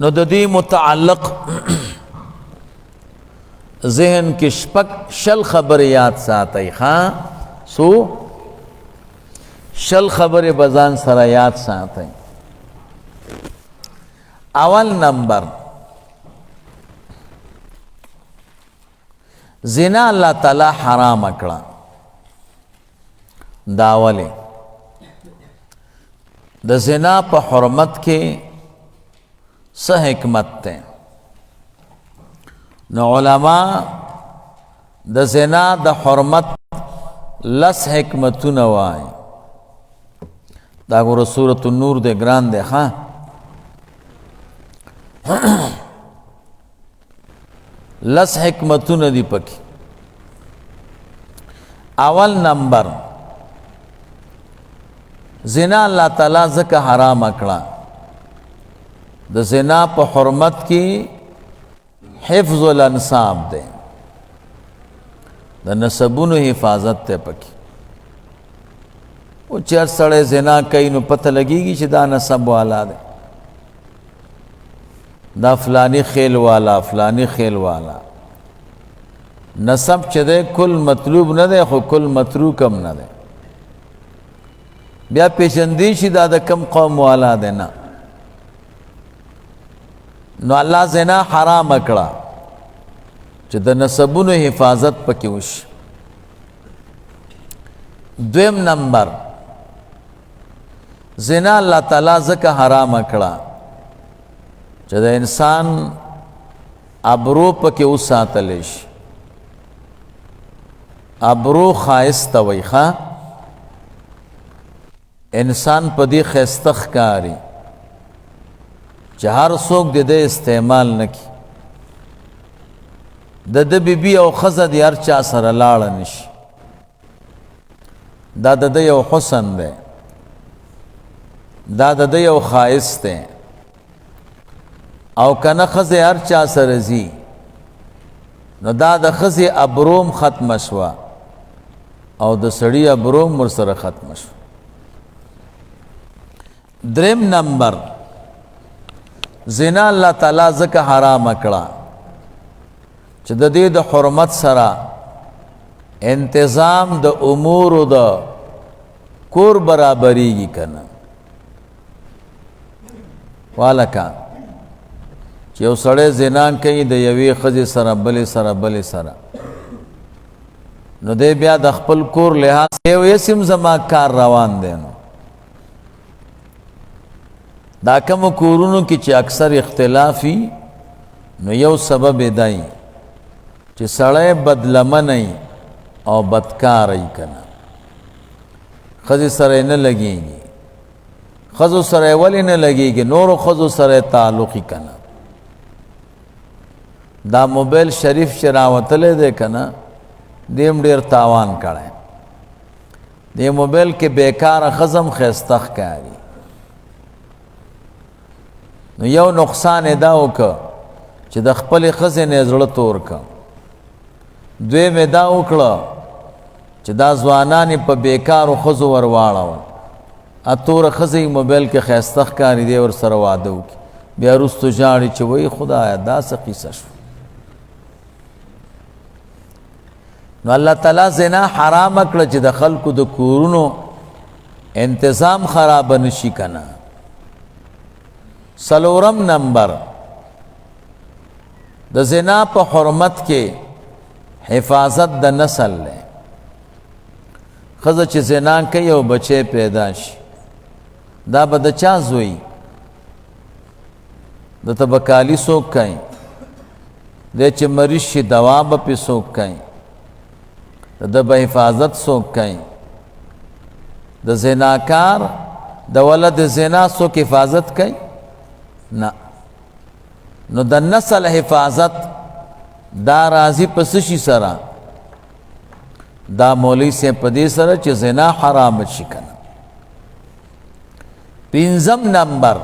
نو دا دی متعلق ذہن کی شپک شل خبریات ساتھ خواہ سو شل خبر بزان سرایات ساتھ اول نمبر زنا اللہ تعالی حرام اکڑا داولی دا زنا پا حرمت کے سہ حکمت تے نو علماء دا زنا دا حرمت لس حکمتو نوائی دا گو سورة النور دے گران دے خواہ لس حکمتو ندی پکی اول نمبر زنا اللہ تعالیٰ زکا حرام اکڑا دا زنا پا حرمت کی حفظ الانصاب دے دا نسبونو حفاظت تے پکی وہ چر سڑے زنا کئی نو پتہ لگی گی چی دا نسب والا دے دا فلانی خیل والا فلانی خیل والا نسب چه دے کل مطلوب نہ دے خو کل متروکم نہ دے بیا پیشندیشی دا دا کم قوم والا دے نا نو اللہ زنا حرام اکڑا چه دا نسبونو حفاظت پکیوش دویم نمبر زنا اللہ تعالی زکا حرام اکڑا چه دا انسان ابرو پکی او ساتلیش ابرو خائست ویخا انسان پا دی خیستخ کاری چه هر سوک دی دی استعمال نکی دی بی بی او خزا دی هر چا سر لارنش دا دی او حسن دی دا دی او خائست دی او کنه خزه هر چا سره زی نو دا د خزه ابروم ختم شوا او د سړی ابروم مر سره ختم شو دریم نمبر زنا الله تعالی زکه حرام کړه چې د دې د حرمت سره انتظام د امور د کور برابرېږي کنه والکا چې یو سړی زنا کوي د یوې ښځې سره بلې سره نو دی بیا د خپل کور لحاظ یو یسم زما کار روان دی نو دا کوم کورونو کې چې اکثر اختلافي نو یو سبب دی چې سړی بدلمنی او بدکاری کنه ښځې سره نه لګېږي ښځو سره ولې نه لګېږي نورو ښځو سره تعلقي کنه دا موبایل شریف چې راوتلی دی کنه دیم ډېر تاوان کړی دې موبایل کې بیکاره ښځم ښایسته ښکاري نو یو نقصان یې دا وکړه چې د خپلې ښځې نه زړه تور کړه دویم یې دا وکړه چې دا ځوانان یې په بیکارو ښځو ور واړول اتوره ښځه یې موبایل کې ښایسته ښکاري دی ورسره واده وکړي بیا وروستو ژاړي چې وایي خدایه دا څه قیصه شوه نو الله تعالی زنا حرام کړه چې د خلکو د کورونو انتظام خراب نشي کنه څلورم نمبر د زنا په حرمت کې حفاظت د نسل دی ښځه چې زنا کوي او بچی پیدا شي دا به د چا زوی دته به کالي څوک کوي دی چې مریض شي دوا به پې څوک کوي د به حفاظت څوک کوي د زناکار د ولد زنا څوک حفاظت کوي نه نو د نسل حفاظت دا راځي په څه شي سره دا مولوي صاحب په دې سره چې زنا حرام شي کنه پنځم نمبر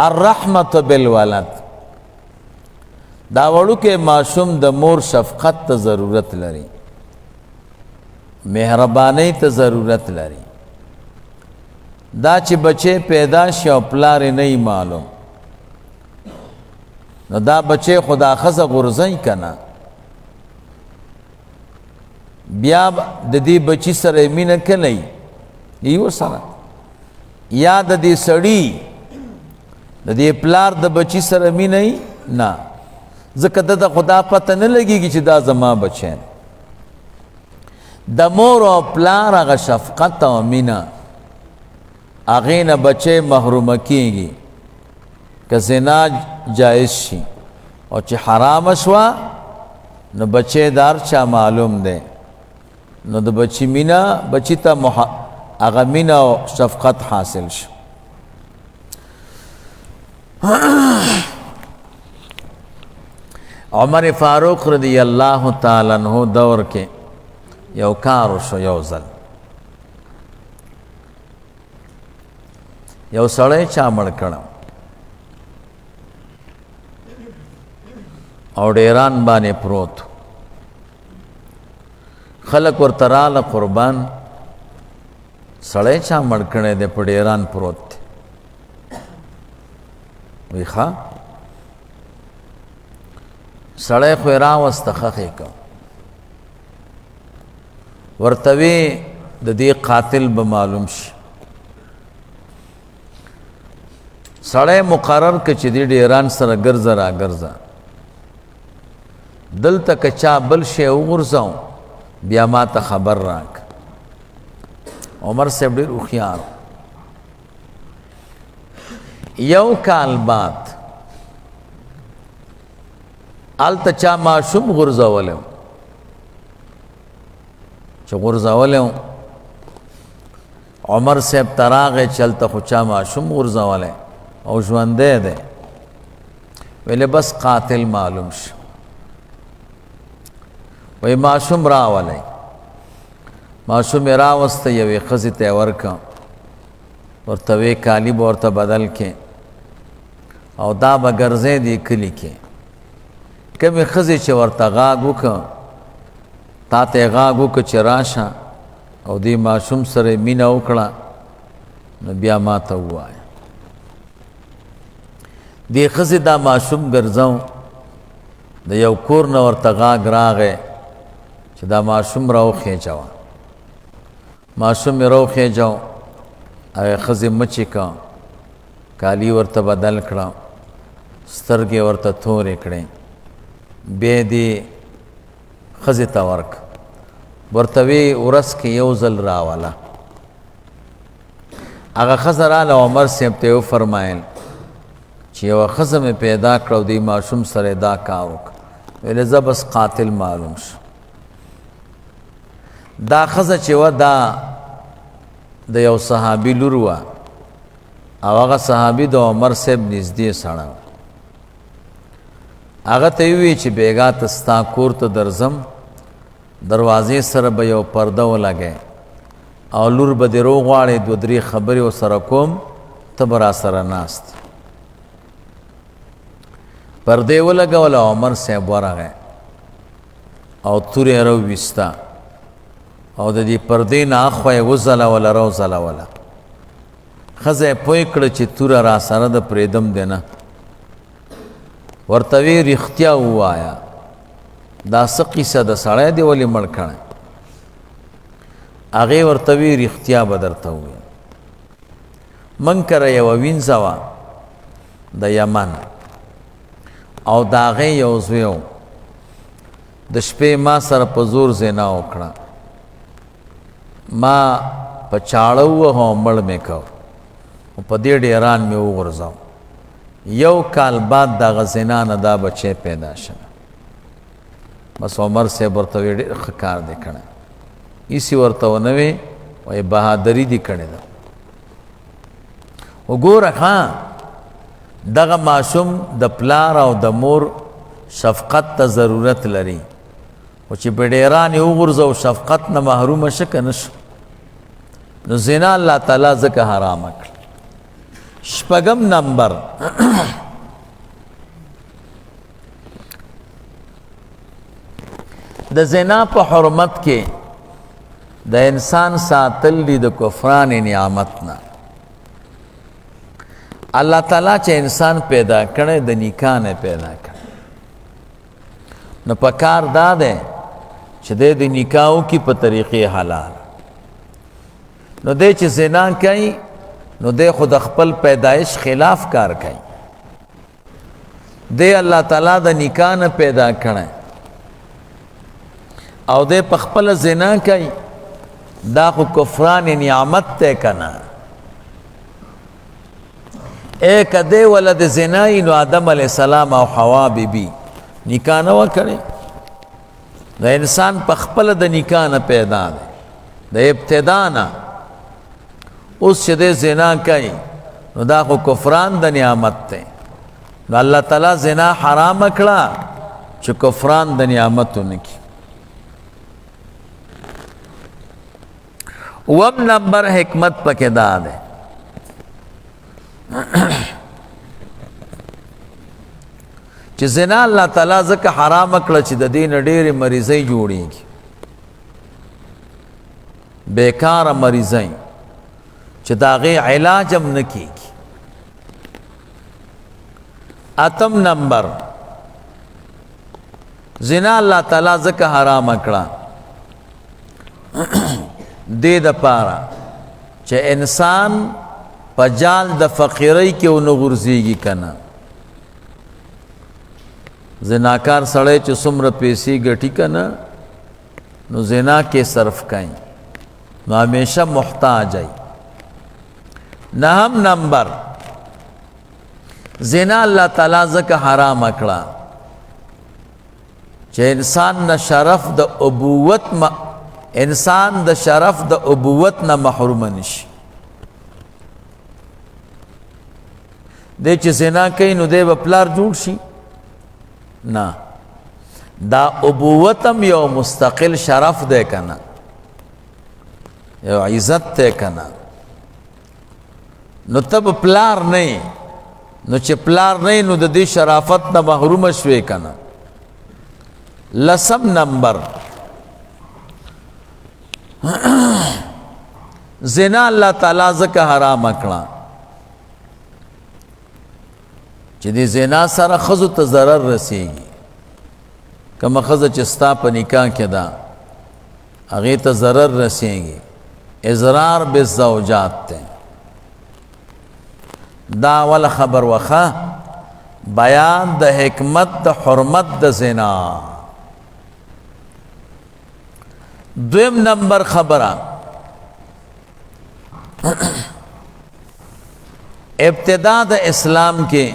الرحمت بالولد دا وړوکی ماشوم د مور شفقت ته ضرورت لري مهربانۍ ته ضرورت لري دا چې بچی پیدا شي او پلار یې نه معلوم نو دا بچی خدا ښځه غورځوي کنه بیا د دې بچی سره مینه کوي یو سره یا د دې سړي د دې پلار د بچی سره مینه نه ځکه د خدا پته نه لګېږي چې دا زما بچی د مور او پلار هغه شفقت او مینه هغې نه بچی محرومه کېږي که زنا جایز شي او چې حرامه شوه نو بچی دار چا معلوم دی نو د بچی مینه بچی ته هغه مینه او شفقت حاصل شو عمر فاروق رضی اللہ تعالی عنہ دور کې یو کار وشو یو ځل یو سړی چا مړ کړه او ډیران باندې پروت خلق ورته راله قربان سړی چا مړ کړی دی په ډیران پروت دی وی ښه سړی خو یې راوسته خښې که ورته وی د دې قاتل به معلوم شي سړی مقرر که چې دې ډیران سره ګرځه را ګرځه دلته که چا بل شی وغورځوم بیا ما ته خبر راک عمر صاحب ډېر هوښیار یو کال بعد هلته چا ماشوم غورځولی چې غورځولی عمر صاحب ته راغی چې هلته خو چا ماشوم غورځولی او ژوندی دی ویلې بس قاتل معلوم شو وی ماشوم راولی ماشوم یې راوسته یوې ښځې ته یې ورکړه ورته وی کالي به ورته بدل کې او دا به ګرځی دې کلي کې کمې ښځې چې ورته غاږ وکړه تا ته یې غاږ وکړه چې راشه او دې ماشوم سره مینه وکړه نو بیا ما ته ووایه دې ښځې دا ماشوم ګرځو د یو کور نه ورته غاږ راغی چې دا ماشوم راوخېجوه ماشوم یې راوخېجو هغې ښځې مچې که کالي ورته بدل کړه سترګې ورته تورې کړې بیا دې ښځې ته ورکړه ورتوی ورس کې یو ځل راواله هغه ښځه راله عمر صاحب ته وفرمایل چې یوه ښځه مې پیدا کړه او دې ماشوم سره دا کار وکړه ویلې زه بس قاتل معلوم شو دا ښځه چې وه دا د یو صحابي لور وه او هغه صحابي د عمر صاحب نږدې سړی و هغه ته یې وویل چې بېګا ته ستا کور ته درځم دروازې سره به یو پرده ولګئ او لور به دې روغواړې دوه درې خبرې ورسره کوم ته به راسره ناست پردې ولګوله عمر صاحب ورغی او تورې یې راوویسته او د دې پردې نه اخوا یې وځلوله راوځلوله ښځه یې پوه کړه چې توره راسره د پرېږدم دی نه ورته وی رښتیا ووایه دا څه قیسه د سړی دی ولې مړ کړی هغې ورته وی رښتیا به درته وویم موږ کره یوه وینځه وه د یمن او د هغې یو زوی و د شپې ما سره په زور زنا وکړه ما په چاړه ووهه او مړ مې کو او په دې ډیران مې وغورځاو یو کال بعد دغه زنا نه دا بچی پیدا شوی بس عمر صاحب ورته وی ډېر ښه کار دی کړی ایسې ورته ونه وی وایي بهادري دې کړې ده وګوره ښه دغه ماشوم د پلار او د مور شفقت ته ضرورت لري خو چې په ډیران یې وغورځو شفقت نه محرومه شه که نه شه نو زنا الله تعالی ځکه حرامه کړه شپږم نمبر د زنا په حرمت کې د انسان ساتل دي د کفران نعمت نه الله تعالی چې انسان پیدا کړی د نکاح نه پیدا کړی نو پکار دا دی چې دی د نکاح وکړي په طریقې حلال نو دی چې زنا کوي نو دی خو د خپل پیدایش خلاف کار کوي دی الله تعالی د نکاح نه پیدا کړی او دی په خپله زنا کوي دا خو کفران نعمت دی که نه ای که دی ولد زنایی نو آدم علیہ السلام او حوا بی بی نکاح نه وه کړې د انسان په خپله د نکاح نه پیدا دی د ابتدا نه اوس چې دی زنا کوي نو دا خو کفران د نعمت دی نو الله تعالی زنا حرامه کړه چې کفران د نعمت ونه کړي اووم نمبر حکمت پکې دا دی چې زنا الله تعالی ځکه حرامه کړه چې د دې نه ډېرې مریضۍ جوړېږي بیکاره مریضۍ چې د هغې علاج هم نه کېږي اتم نمبر زنا الله تعالی ځکه حرامه کړه دې دپاره چې انسان په جال د فقیرۍ کې ونه غورځېږي که نه زناکار سړی چې څومره پیسې ګټي که نه نو زنا کې صرف کوي نو همیشه محتاج ای نهم نمبر زنا الله تعالی ځکه حرامه کړه چې انسان نه شرف د ابوت انسان د شرف د ابوت نه محروم نشي دی چې زنا کوي نو دی به پلار جوړ شي نه دا ابوت هم یو مستقل شرف دی که نه یو عزت دی که نه نو ته به پلار نه نو چې پلار نه نو د دې شرافت نه محرومه شوې که نه لسم نمبر زنا الله تعالی ځکه حرامه کړه چې د زنا سره ښځو ته ضرر رسیږي کومه ښځه چې ستا په نکاح کې ده هغې ته ضرر رسیږي اضرار بالزوجات دی دا اول خبر وخه بیان د حکمت د حرمت د زنا دویم نمبر خبره ابتدا د اسلام کې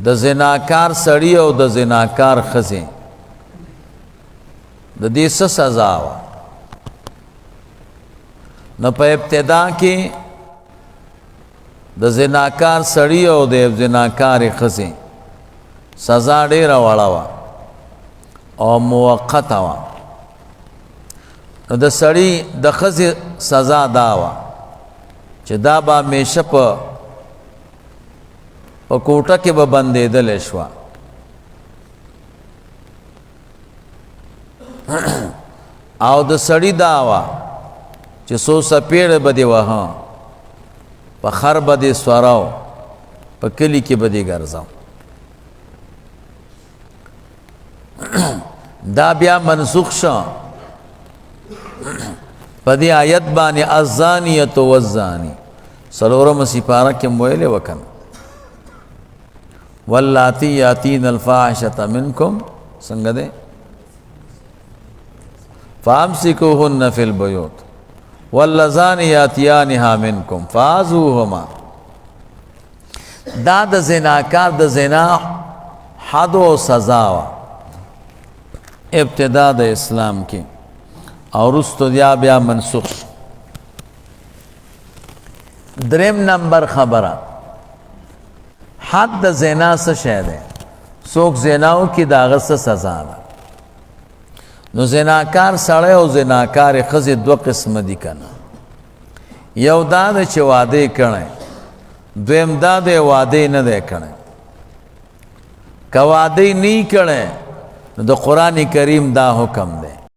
د زناکار سړی او د زناکار ښځې د دې څه سزا وه نو په ابتدا کې د زناکار سړی او د زناکارې ښځې سزا ډېره وړه وه او موقته وه نو د سړی د ښځې سزا دا وه چې دا به همیشه په کوټه کې به بندېدلی شوه او د سړي دا وه چې څو څپېړې به دې وهه په خر به دې سوراو په کلي کې به دې ګرځاو دا بیا منسوخ شو په دې آیت باندې الزانیة والزانی څلورمه سپاره کې مو ویلې وکنه واللاتی یاتین الفاحشة منکم څنګه ده فامسکوهن فی البیوت واللذان یاتیانها منکم فآذوهما دا د زناکار د زنا حد و سزا وا ابتدا د اسلام کې او رستو بیا منسوخ دریم نمبر خبره حد د زنا څه شی دی څوک زناو کې د هغه څه سزا ده نو زناکار سړی او زناکارې ښځې دوه قسمه دي که نه یو دا دی چې واده یې کړی دویم دا دی واده یې نه دی کړی که واده یې نه یې کړی نو د قرآن کریم دا حکم دی